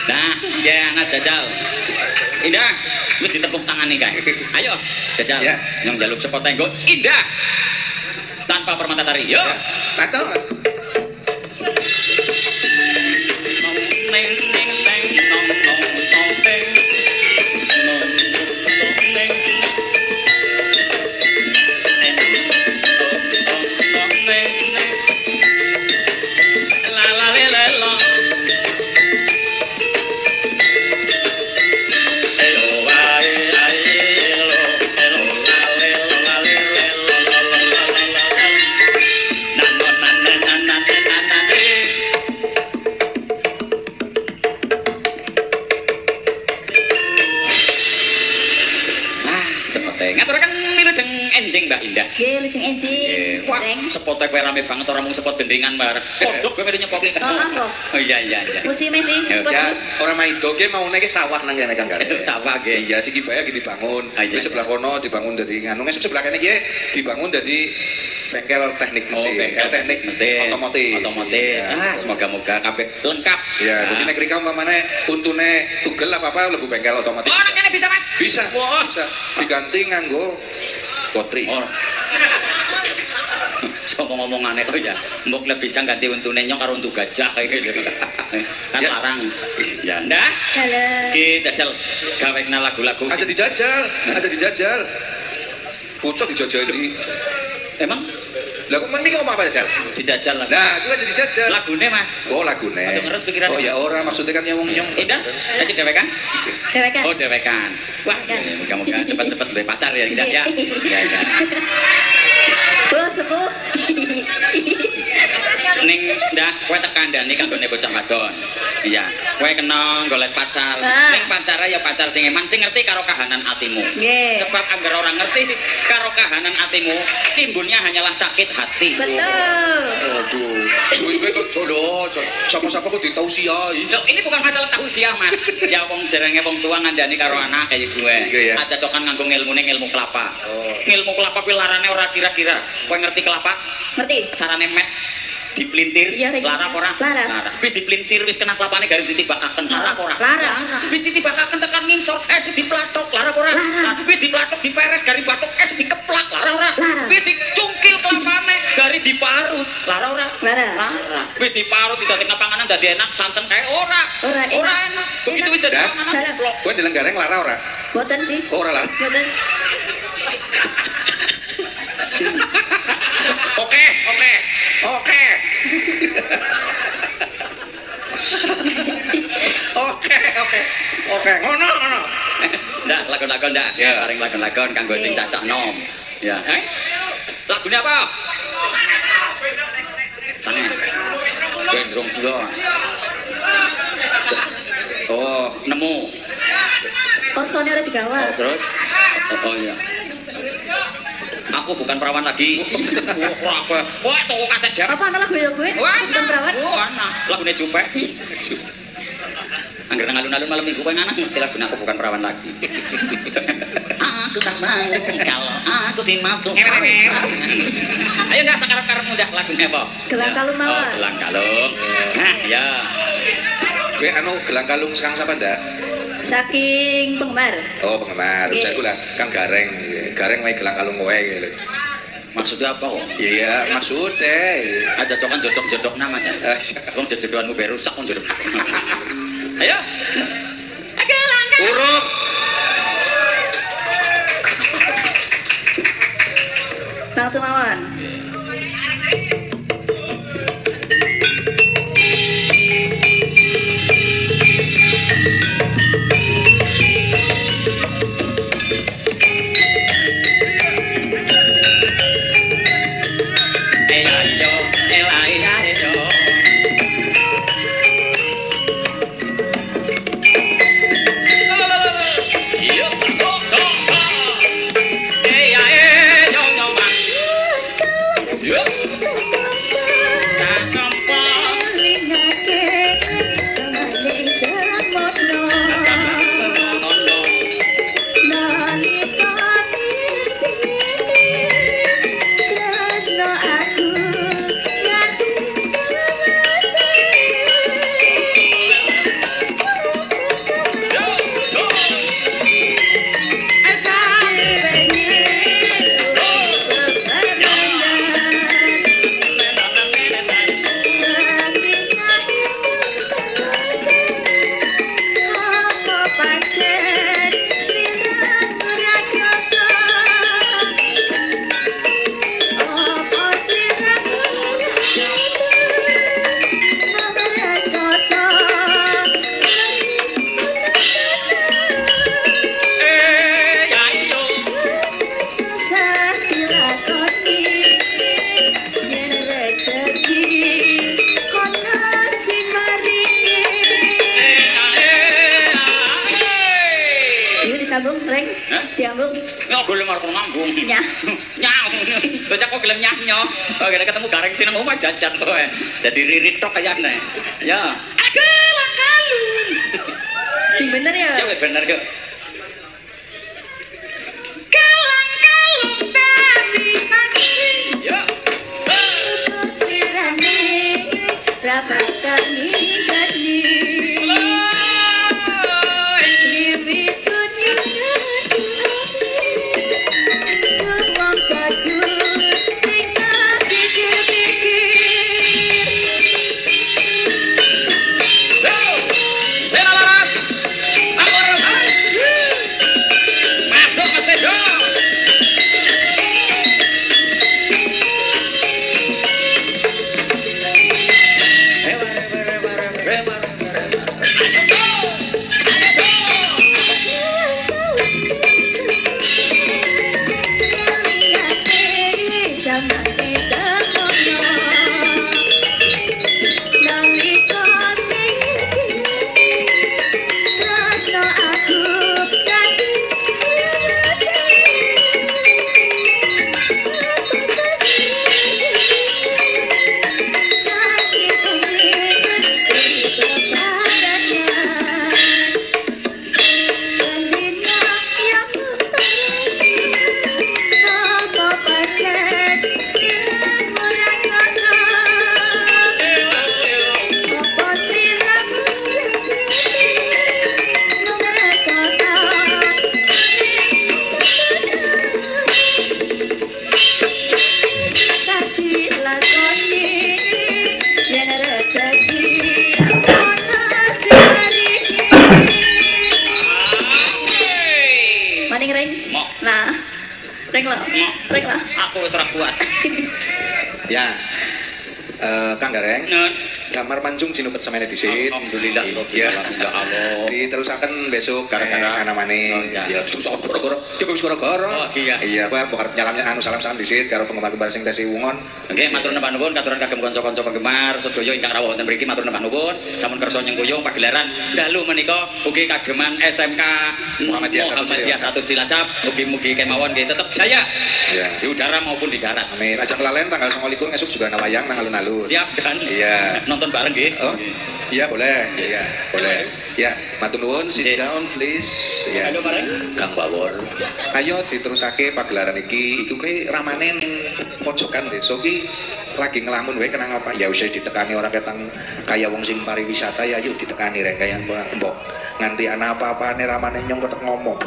Nah, ya anak jajal. Indah, wis ditepuk tangan nih kae. Ayo, jajal. Ya. Yang jaluk sepot tenggo indah. Tanpa permatasari. Yo. Tato. Neng neng neng nong nong nong teng. Nong nong teng. La la la la la. Ngaturaken wilujeng enjing Mbak Indah. Nggih, lujeng enjing. Wah, sepote kowe rame banget ora mung sepot gendringan bar. Kodok kowe melu nyepoki. Oh iya. Musim sih. Ya, Bagus. orang maido ge maune ke sawah nang kene Kang Gareng. Sawah ge. Iya, siki bae iki dibangun. Iya. Di sebelah kono dibangun dadi nganu sebelah kene iki dibangun dadi bengkel teknik mesin. Bengkel teknik mesin. otomotif. Ah, semoga-moga kabeh lengkap. Ya, jadi nek rika umpamane untune tugel apa-apa lebu bengkel otomotif. Oh, nek kene bisa, Mas. Bisa. Wah. Bisa. Diganti nganggo kotri. Oh. Sopo ngomongane kok ya. Mbok lebih bisa ganti untune nyong karo untu gajah kayak gitu. Kan Ya. larang. Ya, ndak. Halo. Ki jajal gawe kenal lagu-lagu. Ada dijajal. Pucuk dijajali. Emang Lah kok mending ngomong apa jajal? dijajal lah. Nah, itu aja dijajal. Lagune, Mas. Oh, lagune. Aja ngeres pikiran. Oh ya ora, maksudnya kan nyong. Indah, masih dewekan? Dewekan. Oh, dewekan. Wah, moga-moga cepet-cepet duwe pacar ya, Indah ya. Ya. Bu, sepuh. Ning ndak kowe tekan ndane kanggone bocah wadon. Iya, kowe kena golek pacar. Ning pacare ya pacar sing eman sing ngerti karo kahanan atimu. Nggih. Sebab anggar orang ngerti karo kahanan atimu, timbulnya hanyalah sakit hati. Betul. Aduh, suwe-suwe kok jodoh, siapa-siapa kok ditausiai. Loh, ini bukan masalah tausiah, Mas. Ya wong jerenge wong tua ngandani karo anak kayak gue. Iya, ya. Aja cokan nganggo ngilmune ngilmu kelapa. Oh. Ngilmu kelapa kuwi larane ora kira-kira. Kowe ngerti kelapa? Ngerti? Carane met dipelintir, Iya, lara apa ora? Lara. Wis dipelintir wis kena kelapane garing ditibakaken, lara apa ora? Lara. Wis ditibakaken tekan nginsor, diplatok, lara apa ora? Lara. Wis diplatok diperes garing batok, dikeplak, lara ora? Lara. Wis dicungkil kelapane garing diparut, lara ora? Lara. Wis diparut didadekna panganan dadi enak santen kae ora. Ora Enak. Begitu wis dadi Dah. panganan Lara. plok. Kowe ndeleng gareng lara ora? Boten sih. Oh, ora lah. Boten. Oke. Oke, ngono. Ndak, lagu-lagu ndak. Ya. Paling lagu-lagu kanggo sing cacak nom. Ya. Lagune apa? Sanes. Gendrong kula. Oh, nemu. Korsone ora digawa. Oh, terus? Oh iya. Aku bukan perawan lagi. Wah, toko kaset jam. Apa ana lagu ya gue? Bukan perawat. Oh, ana. Lagune Jupek. Angger ngalun-alun malam minggu kowe ngana ngerti lagu aku bukan perawan lagi. Aku tak mau kalau aku dimatu. Ayo ndak sakarep-karepmu ndak lagune apa? Gelang kalung mawon. Oh, gelang kalung. Nah, ya. Kowe anu gelang kalung sekarang siapa ndak? Saking penggemar. Oh, penggemar. Iya. Jago lah, Kang Gareng. Gareng wae gelang kalung kowe gitu. Maksudnya apa kok? Iya, maksudnya. Aja cokan jodok-jodokna Mas. Wong jodohanmu bae rusak wong jodok. Ayo. Gelang kalung. Uruk. Langsung mawon. Aku golem arep ngambung. Nyah. Nyah. Bocah kok gelem nyah-nyoh. Oh, kira ketemu gareng sineng omah jajan kowe. Dadi ririt tok kayane. Ya. Akalun. Sing bener ya. Ya bener kok. Ya. Sirane rapatani gani. Libitun Ruang kadus sing tak pikir-pikir. Sena laras. Amoros. Masuk ke sejo. Aku wis ora kuat. Ya. Kang Gareng. Kamar Manjung jinupet semene dhisit. Alhamdulillah. Ya Allah. Diterusaken besok Gara-gara ana maneh. Ya terus gara-gara. Ya wis gara-gara. Oh iya. Iya, kowe arep nyalamnya anu salam-salam dhisit karo penggemar-penggemar sing tesih wungon. Nggih, matur nuwun nuwun katuran kagem kanca-kanca penggemar sedaya ingkang rawuh wonten mriki matur nuwun nuwun. Sampun kersa nyengkuyung pagelaran dalu menika ugi kageman SMK Muhammadiyah 1 Cilacap. Mugi-mugi kemawon nggih tetep jaya. Iya. Di udara maupun di darat. Amin. Aja kelalen tanggal 29 esuk juga ana wayang nang alun-alun. Siap kan? Iya. Nonton bareng nggih. Oh. Iya boleh. Iya, boleh. Ya, matur nuwun, sit down please. Ya. Halo bareng. Kang Bawor. Ayo diterusake pagelaran iki. Iku ki ramane ning pojokan desa ki lagi ngelamun wae kenang apa? Ya wis ditekani orang ketang kaya wong sing pariwisata ya yuk ditekani rek kaya mbok nganti ana apa-apane ramane nyong ketek ngomong.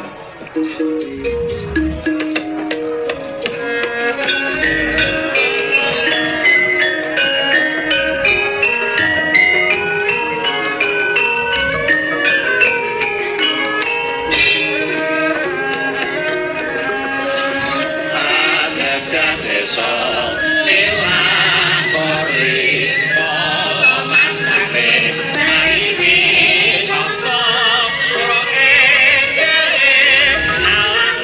Alang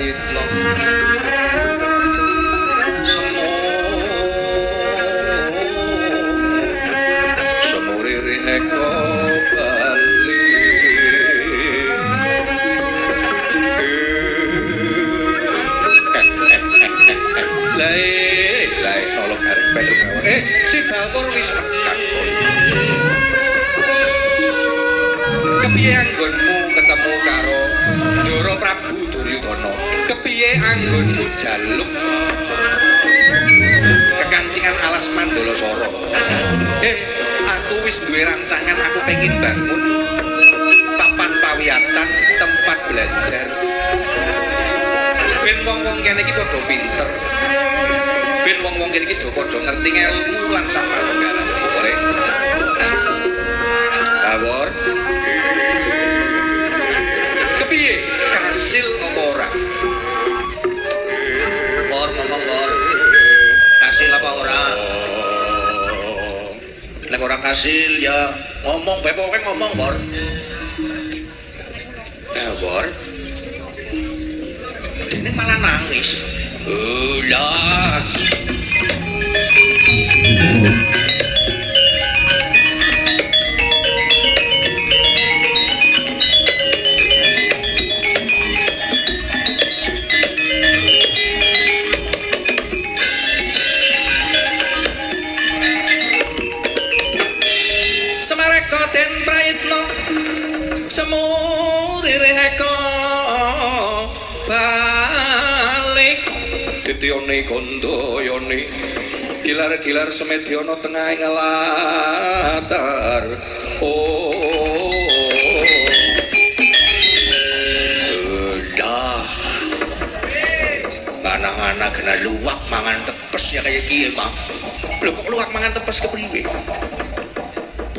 prayitna semuriri eko bali lae tolong gareng Petruk si Bawor wis tekan kepiye anggonmu ketemu karo Ndara Prabu Duryudana kepiye anggonmu jaluk kekancingan alas Mandalasara aku wis duwe rancangan aku pengen bangun papan pawiyatan tempat belajar ben wong-wong kene iki padha pinter ben wong-wong kene iki padha ngerti ilmu lan sapanunggalan boleh Bawor kepiye kasil apa ora Bor ngomong Bor kasil apa ora nek ora kasil ya ngomong bae pokoke ngomong Bor Bor dene malah nangis lah Semareka den prayitna semurire eko balik dityane kandayane gilar-gilar semedyana tengahing latar anak-anak kena luwak mangan tepes ya kayak kiye Pak lho kok luwak mangan tepes kepriwe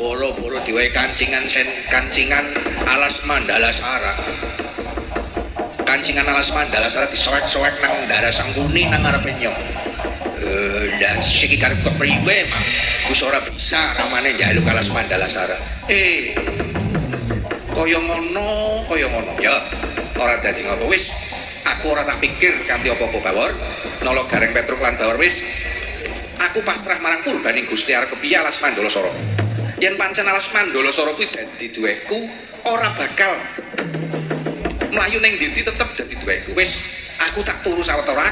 boro-boro diwehi kancingan alas Mandalasara kancingan alas Mandalasara disoek-soek nang Ndara Sangkuni nang ngarepe nyok ndak siki karep kepriwe Mang wis ora bisa ramane njaluk alas Mandalasara kaya ngono ya ora dadi ngopo wis aku ora tak pikir kanthi apa-apa Bawor nala gareng Petruk lan Bawor wis aku pasrah marang purbaning Gusti arep kepiye alas Mandalasara yen pancen alas Mandalasara kuwi dadi duweku ora bakal mlayu ning ndi tetep dadi duweku wis aku tak turu sawetara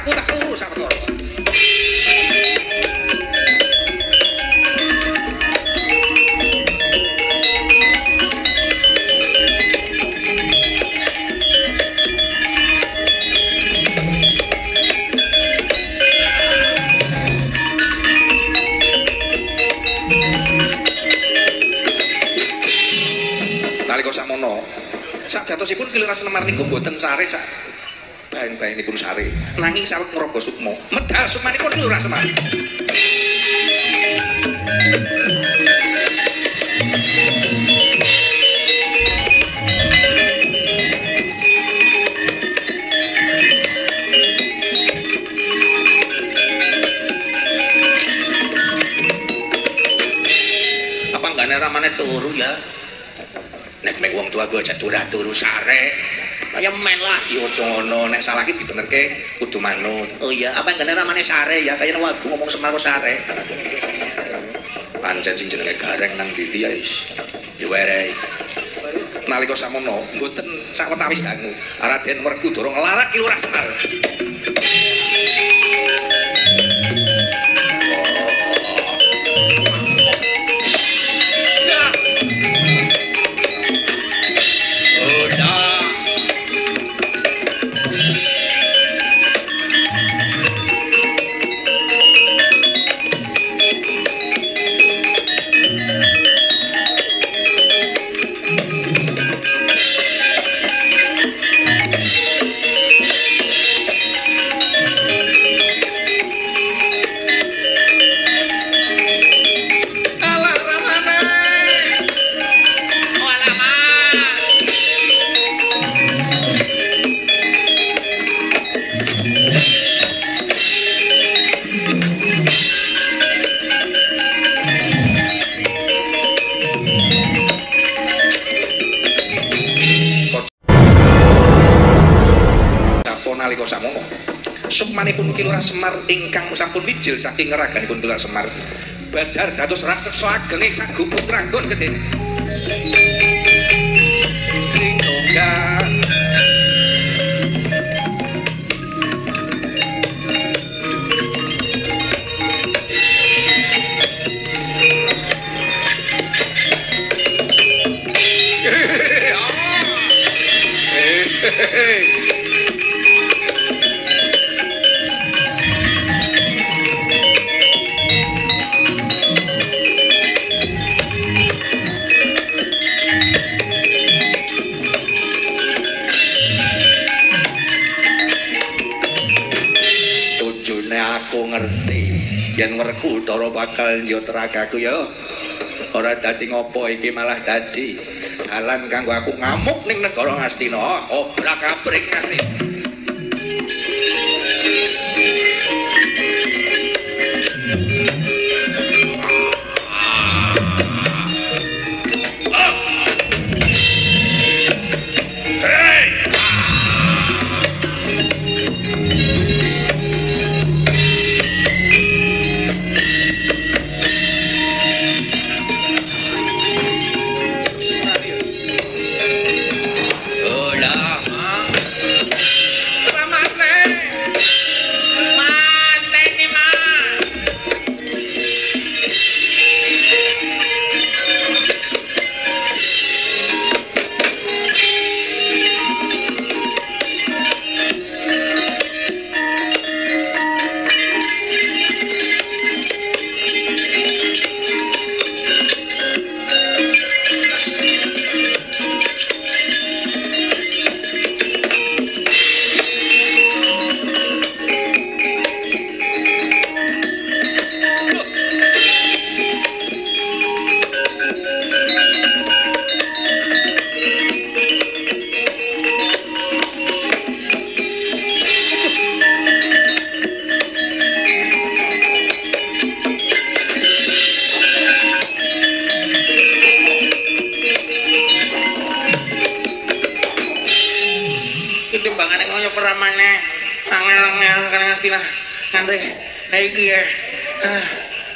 nalika samono sakjatosipun Kelurahan Semar niku boten sare sak bahan-bahanipun sare nanging sawet ngraga sukma medal sukmanipun Kelurahan Semar apa enggak ramane turu ya nek mek wong tua gua aja turu sare kaya men lah ya aja ngono nek salah iki dibenerke kudu manut oh iya apa enggak ramane sare ya kaya wagu ngomong Semar sare pancen sing jenenge gareng nang ndi ya wis diwerehi nalika samono mboten sawetawis dangu Raden Werkudara nglarak Kelurahan Semar nalika samono. Sukmanipun Ki Lurah Semar ingkang sampun wijil saking ngeraganipun Ki Lurah Semar. Badar dados raseksa ageng ing saguput ranggon gedhe. Lingga aku ngerti yen Werkudara bakal njotrakaku ya ora dadi ngopo iki malah dadi dalan kanggo aku ngamuk ning negara Ngastina obrak-abrik Ngastina.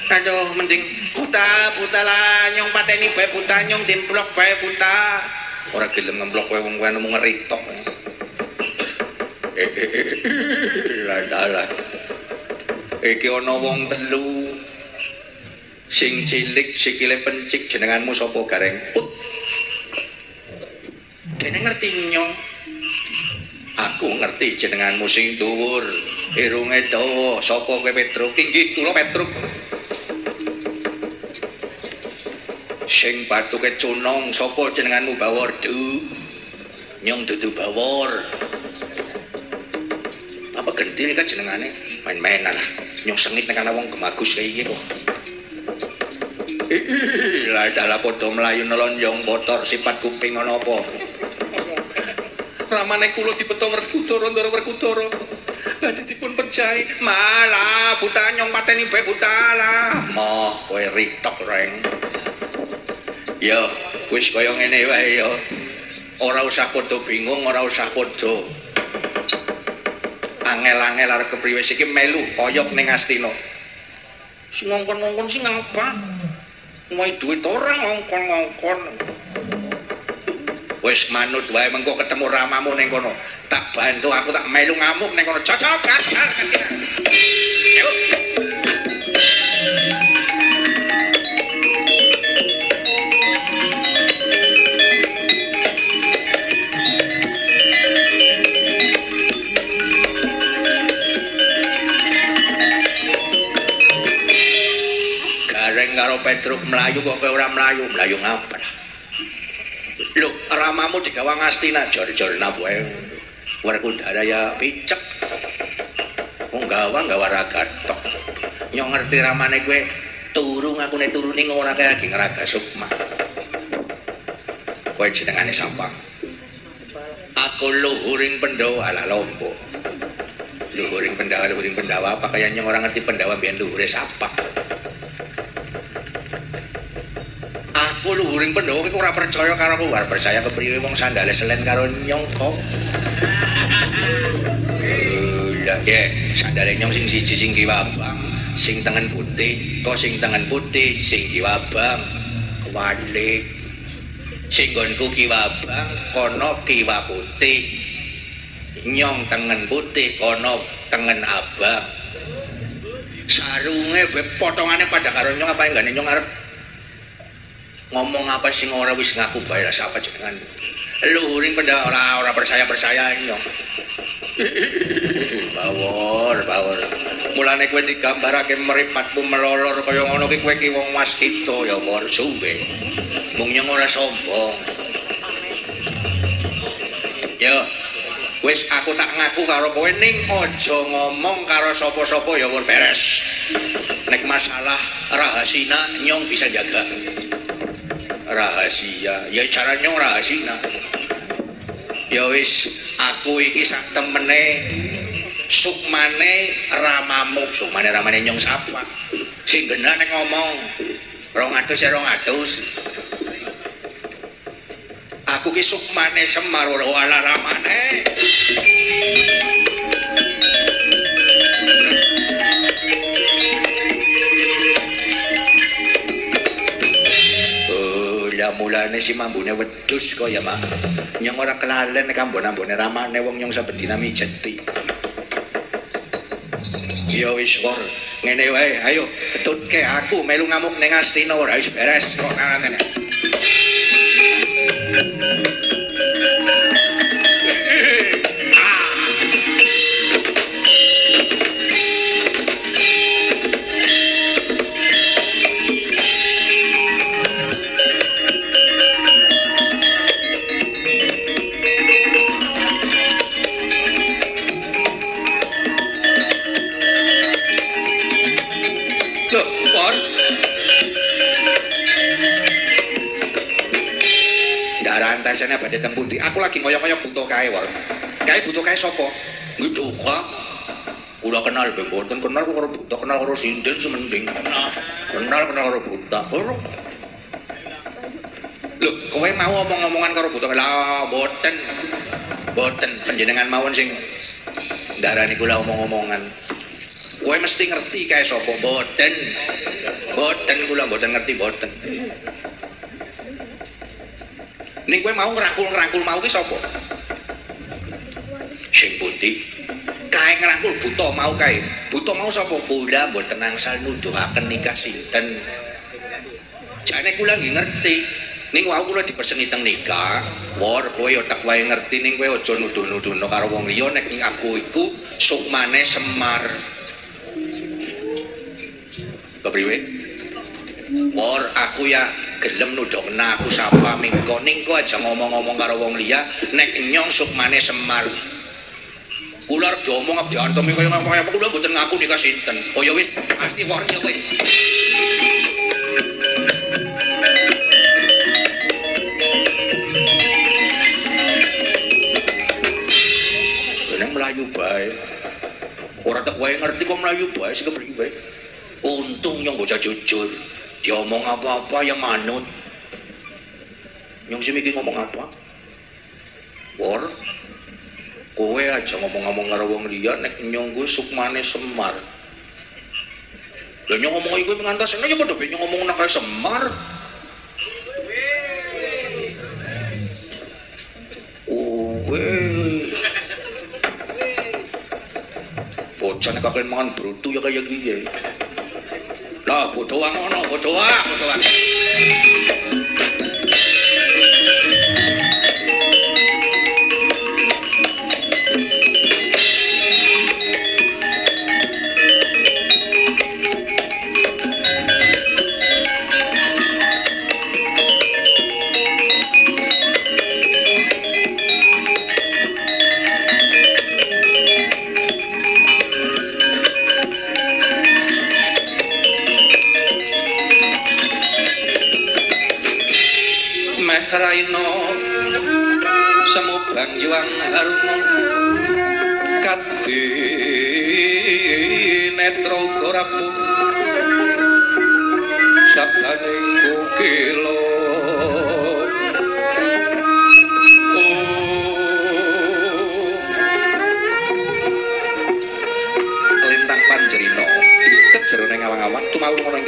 Aduh mending buta lah nyong pateni bae buta nyong dimplok bae buta. Ora gelem ngemplok kowe wong anu ngeritok. Lah. Iki ana wong telu. Sing cilik sikile pencik jenenganmu sapa Gareng? Dene ngerti nyong. Aku ngerti jenenganmu sing dhuwur. Irunge dawa, sapa kowe Petruk? Inggih kula Petruk. Sing batuke cunong, sapa jenenganmu Bawor? Nyong dudu Bawor. Apa genti iki jenengane? Main-mainan lah. Nyong sengit nek ana wong gemagus kaya iki kok. Lah dalah padha mlayu nelonjong motor sifat kuping ana apa? Ramane kula dibeto Werkudara, Ndara Werkudara. Badhe dipun percaya. Malah buta nyong pateni bae buta lah. Moh kowe ritok reng. Ya, wis kaya ngene wae ya. Ora usah padha bingung, ora usah padha angel-angel arep kepriwe iki melu koyok ning Astina. Sing ngongkon-ngongkon sing apa? Ngoe duit orang ngongkon-ngongkon. Wis manut wae mengko ketemu ramamu ning kono. Tak bantu aku tak melu ngamuk ning kono. Cocok kacar Astina. Ayo. Karo Petruk melayu kok kowe ora melayu ngapa lah. Lho, ramamu digawa Ngastina jor-jorna wae. Werkudara ya picek. Wong gawa raga tok. Nyong ngerti ramane kowe turu ngakune turune ora kaya lagi ngeraga Sukma. Kowe jenengane sapa? Aku Luhuring Pandhawa ala Lombok. Luhuring Pandhawa apa kaya nyong ora ngerti Pandhawa mbiyen luhure sapa. Aku Luhuring Pandhawa iki ora percaya karo aku, percaya kepriwe wong sandale selen karo nyong kok. Ya, sandale nyong sing siji sing kiwa abang, sing tengen putih, kok sing tengen putih, sing kiwa abang. Kewalik. Sing nggonku kiwa abang, kono kiwa putih. Nyong tengen putih, kono tengen abang. Sarunge be potongane pada karo nyong apa enggane nyong arep ngomong apa sing ora wis ngaku bae lah sapa jenengan. Luhuring pada ora percaya nyong. Bawor. Mulane kowe digambarake mripatmu melolor kaya ngono ki kowe ki wong waskita ya wor suwe. Mung nyong ora sombong. Yo wis aku tak ngaku karo kowe ning aja ngomong karo sapa-sapa ya wur beres. Nek masalah rahasina nyong bisa jaga. Rahasia, ya cara nyong rahasina. Ya wis aku iki sak temene sukmane ramamu, sukmane ramane nyong sapa. Sing genah nek ngomong 200 ya 200. Aku ki sukmane Semar ora ramane. Oh, ya mulane si mambune wedhus kok ya, Mak. Nyong ora kelalen nek ambon-ambone ramane wong nyong saben dina mijeti. Ya wis kor, ngene wae, ayo ketutke aku melu ngamuk ning Astina ora wis beres kok ngene. Antasane badhe teng pundi? Aku lagi ngoyok-ngoyok butuh kae wae. Kae butuh kae sapa? Nggih Duka. Kula kenal be mboten kenal karo buta, kenal karo sinden semending. Kenal karo buta. Lho, kowe mau omong-omongan karo buta? Lah mboten. Mboten panjenengan mawon sing ndarani kula omong-omongan. Kowe mesti ngerti kae sapa? Mboten. Mboten kula mboten ngerti mboten. Ning kowe mau ngrangkul-ngrangkul mau ki sapa? Sing pundi? Kae ngrangkul buta mau kae. Buta mau sapa? Kula mboten angsal nuduhaken nikah sinten. Jane kula nggih ngerti. Ning wau kula diperseni teng nikah. Wor kowe yo tak wae ngerti ning kowe aja nuduh-nuduhno karo wong liya nek aku iku sukmane Semar. Kepriwe? Wor aku ya gelem nuduhna aku sapa mingko ningko aja ngomong-ngomong karo wong liya nek nyong sukmane Semar. Kula arep diomong abdi antum kaya ngomong apa kula mboten ngaku nikah sinten. Oh ya wis, asih wor ya wis. Kene mlayu bae. Ora tak wae ngerti kok mlayu bae sing kepriwe. Untung nyong bocah jujur. Diomong apa-apa ya manut. Nyong sih mikir ngomong apa? Wor, kowe aja ngomong-ngomong karo wong liya nek nyong kuwi sukmane Semar. Lah nyong ngomong iku pengantasane ya padha ben nyong ngomong nang Semar. Bocah nek kakek mangan brutu ya kaya piye. Lah bodoh ngono, bodoh. Raino semubang yuang haruno kati netro korapu sabdaning kukilo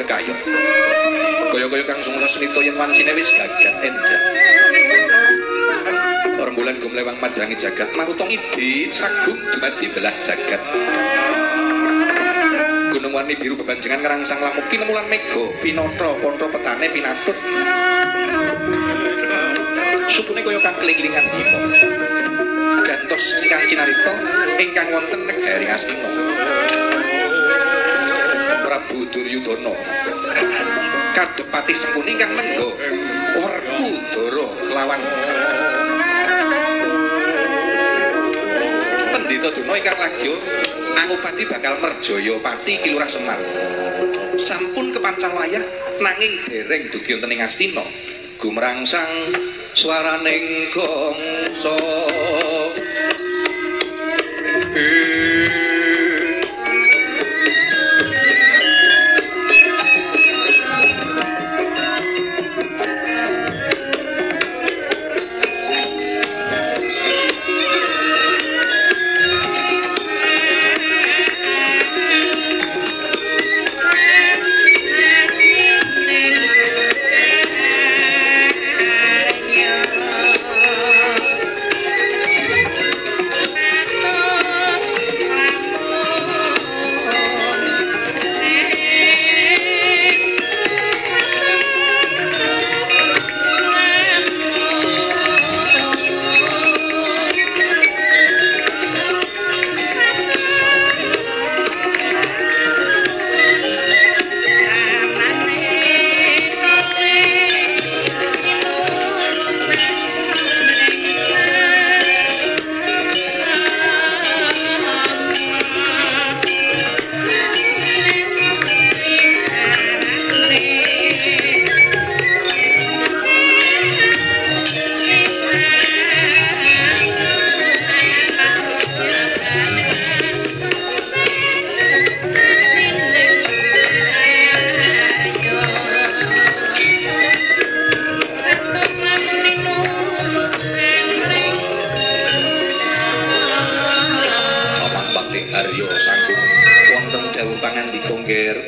kekayut. Kaya-kaya kang Sungsasmita yen wancine wis gagat enjang. Rembulan gumlewang madangi jagat marutong idit sagung dumadi belah jagat. Gunung warni biru bebanjengan ngerangsang lamuk kinemulan mega pinata ponto petane pinatut. Supune kaya kang keling-kelingan bima. Gantos ingkang cinarita ingkang wonten negari Astina. Prabu Duryudana kadepati sengkuni ingkang lengga Werkudara kelawan Pendhita Duna ingkang lagya Angupati bakal merjaya pati Kilurah Semar. Sampun kepancal wayah nanging dereng dugi wonten ing Astina gumrangsang swaraning gongso.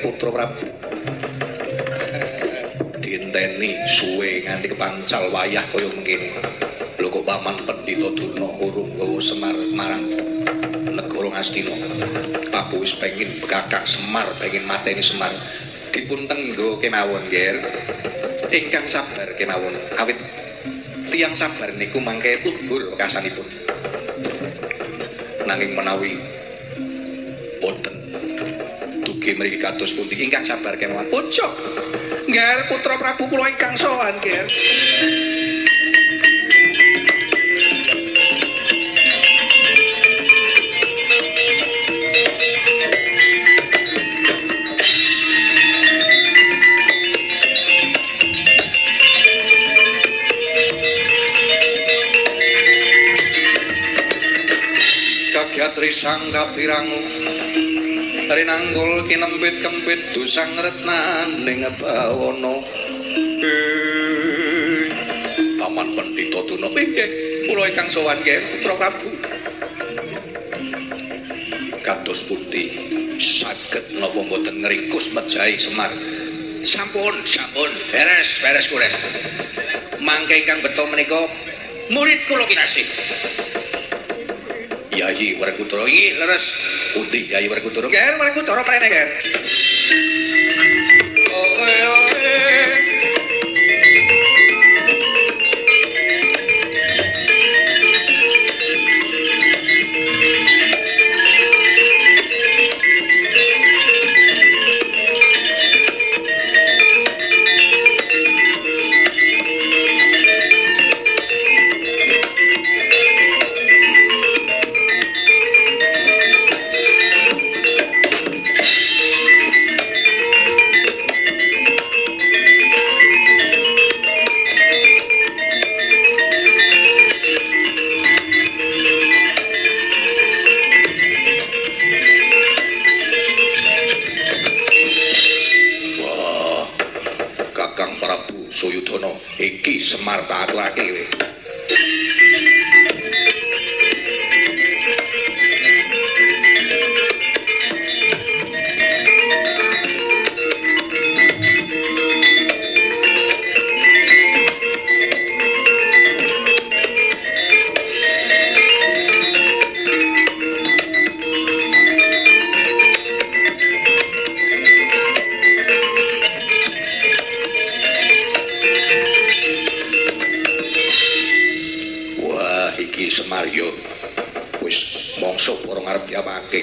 Putra Prabu dienteni suwe nganti kepancal wayah kaya mengkene. Lho kok Paman Pendhita Durna urung gawa Semar marang negara Ngastina. Aku wis pengin bekakak Semar, pengin mateni Semar. Dipun tenggo kemawon, Nger. Ingkang sabar kemawon. Awit tiyang sabar niku mangke tubur kasanipun. Nanging menawi mriki kados pundi ingkang sabar kemawon. Pucuk. Nger putra Prabu kula ingkang sowan, Nger. Kagyatri sang kapirangu rinanggul kinempit-kempit dusang retnaning bawana. Paman Pendhita Duna nggih kula ingkang sowan nggih Putra Prabu. Kados pundi saged napa mboten ngringkus mejahi Semar? Sampun beres kures. Mangke ingkang beto menika murid kula kinasih. Yayi Werkudara iki leres pundi Yayi Werkudara? Ger Werkudara prene ger. Suyudana iki Semar tak aturake kowe. wis mangsa para ngarep diapake.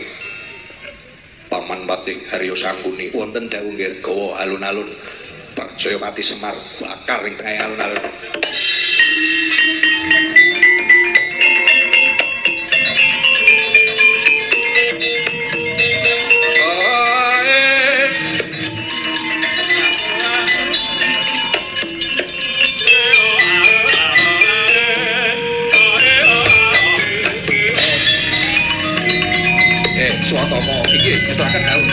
Paman Patih Haryo Sangkuni wonten dawuh nggih gawa alun-alun Parjayapati Semar bakar ing tengah alun-alun. Swatama iki wis akan daun.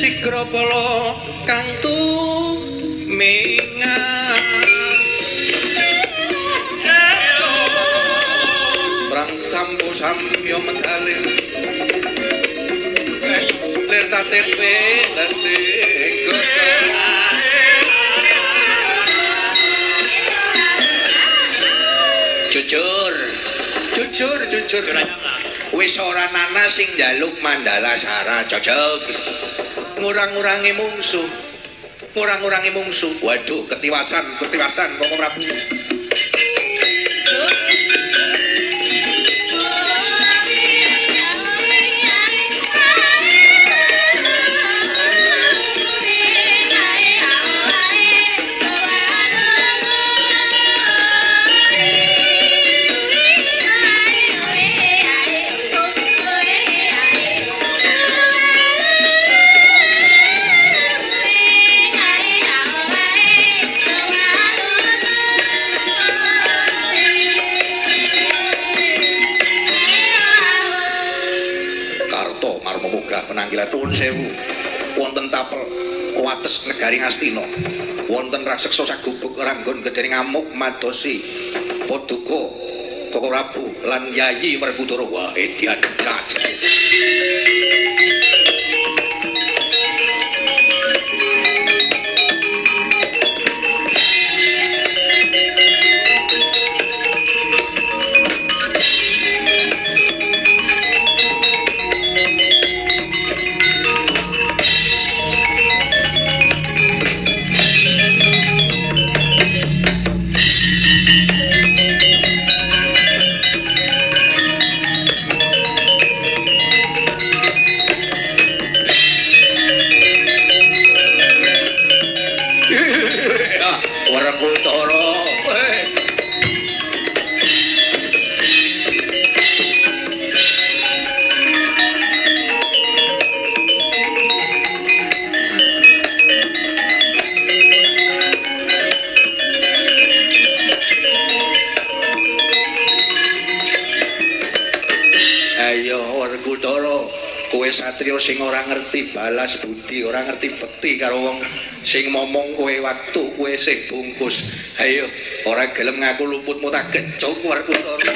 Sigrapala kang tumingan Prang sampo samya medale ler tatepe lete jujur wis ora ana sing njaluk Mandala Sara cocok ngurang-ngurangi mungsuh waduh ketiwasan Koko Prabu penanggilan nuwun sewu wonten tapel wates negari Ngastina wonten raseksa sagubuk ranggon gedhene ngamuk madosi Paduka Koko Prabu lan Yayi Werkudara wae diadhelaken satria sing ora ngerti balas budi, ora ngerti beti karo wong sing momong kowe waktu kowe sih bungkus. Ayo, ora gelem ngaku luputmu tak gecuk Werkudara.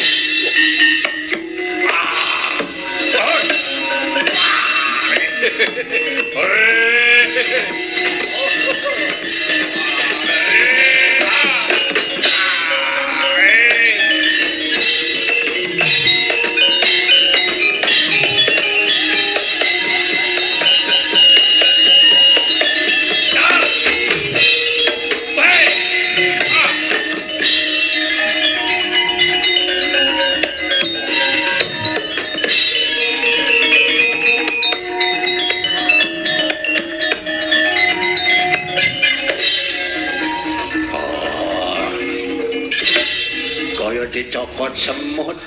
Dicokot semut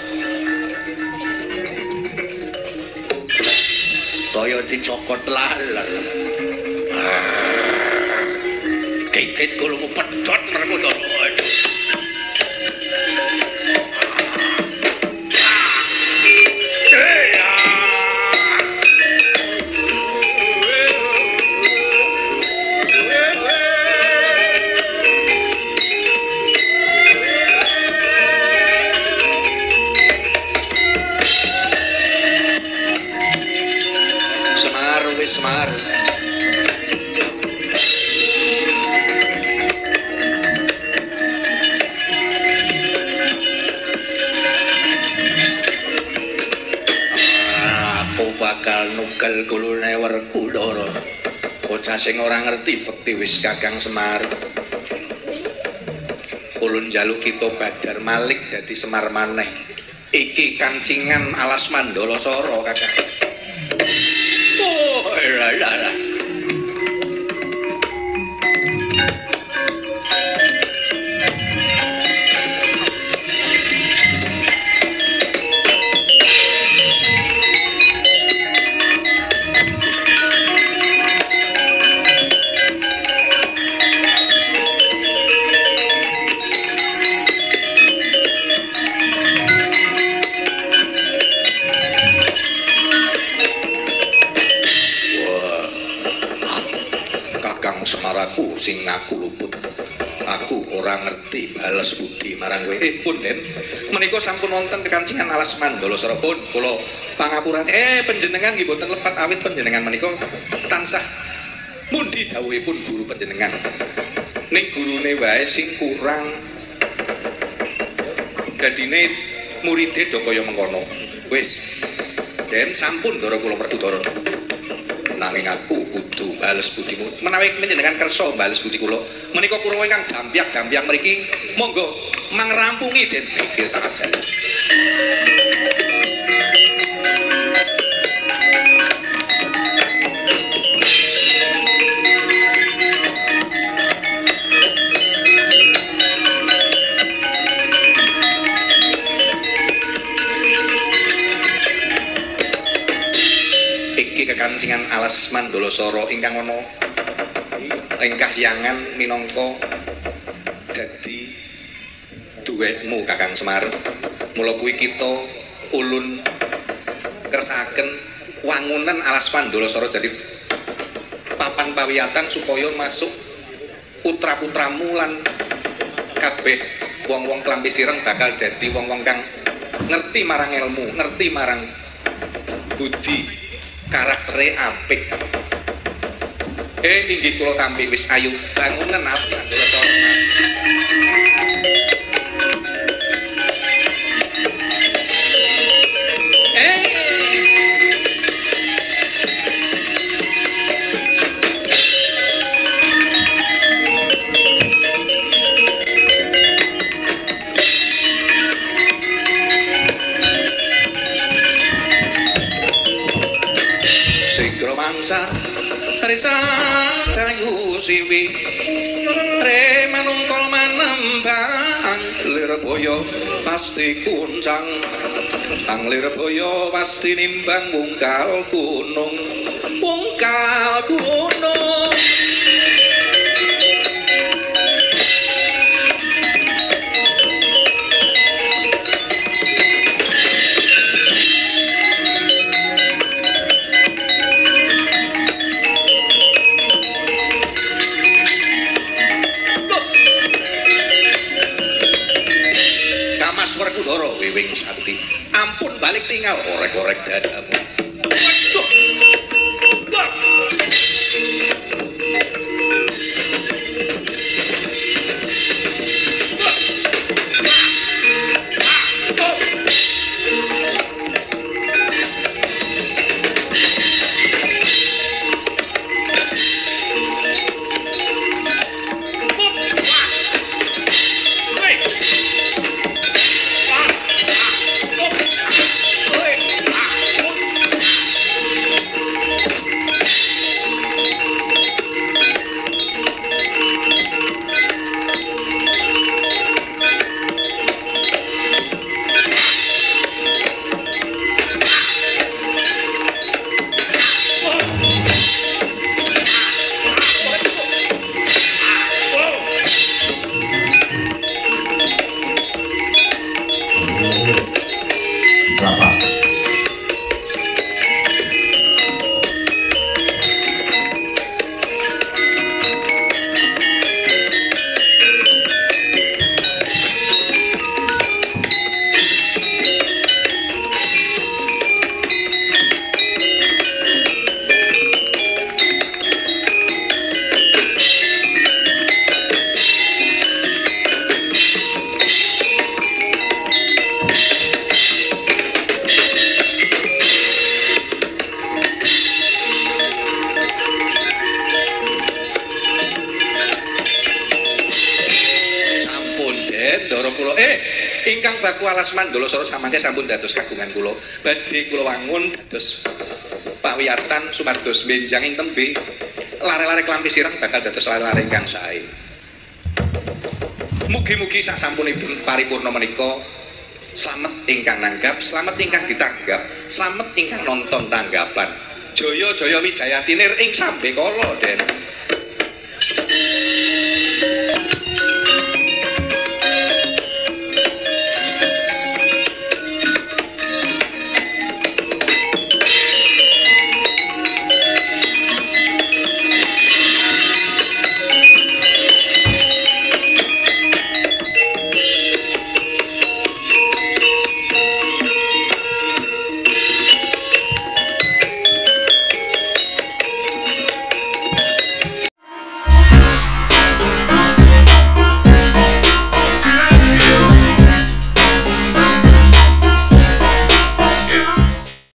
kaya dicokot laler gigit kulungu pedhot Werkudara. Semar aku bakal nukel gulune bojone Werkudara. Bocah sing ora ngerti bekti wis Kakang Semar. Ulun njaluk kita badar malik dadi Semar maneh. Iki kancingan alas Mandala Sara, Kakang. Oh, la. Semaraku sing ngaku luput. Aku ora ngerti bales budi marang kowe. Pun Den, menika sampun wonten kekancingan alas Mandala Sara pun kula pangapuran. Panjenengan nggih boten lepat awit panjenengan menika tansah mundi dawuhipun guru panjenengan. Ning gurune wae sing kurang dadine muride do kaya mengkono. Wis, Den sampun Ndara kula Werkudara. Nanging aku kudu bales budimu. Menawi panjenengan kersa bales budi kula, menika kula ingkang dampyak mriki monggo mangrampungi Den pikir tak ajal. Kekancingan alas Mandala Sara ingkang ana ing kahyangan minangka dadi duwekmu Kakang Semar. Mula kuwi kita ulun kersakaken wangunan alas Mandala Sara dadi papan pawiyatan supaya masuk putra-putramu lan kabeh wong-wong klambi sireng bakal dadi wong-wong kang ngerti marang ilmu, ngerti marang budi. Karaktere apik. Inggih kula tampi wis ayu bangunan apa Mandala Sara. Risa kayu siwi re manungkol manembang Lirboyo pasti kuncang ang Lirboyo pasti nimbang wungkal gunung Werkudara wiwing sakti. Ampun balik tinggal orek-orek dadamu. ingkang baku alas Mandala Sora samangke sampun dados kagungan kula. Badhe kula wangun dados pawiyatan supados benjang ing tembe lare-lare klampi sirang bakal dados lare-lare ingkang sae. Mugi-mugi sasampunipun paripurna menika slamet ingkang nanggap, slamet ingkang ditanggap, slamet ingkang nonton tanggapan. Jaya-jaya Wijayati nir ing sambe kala, Den.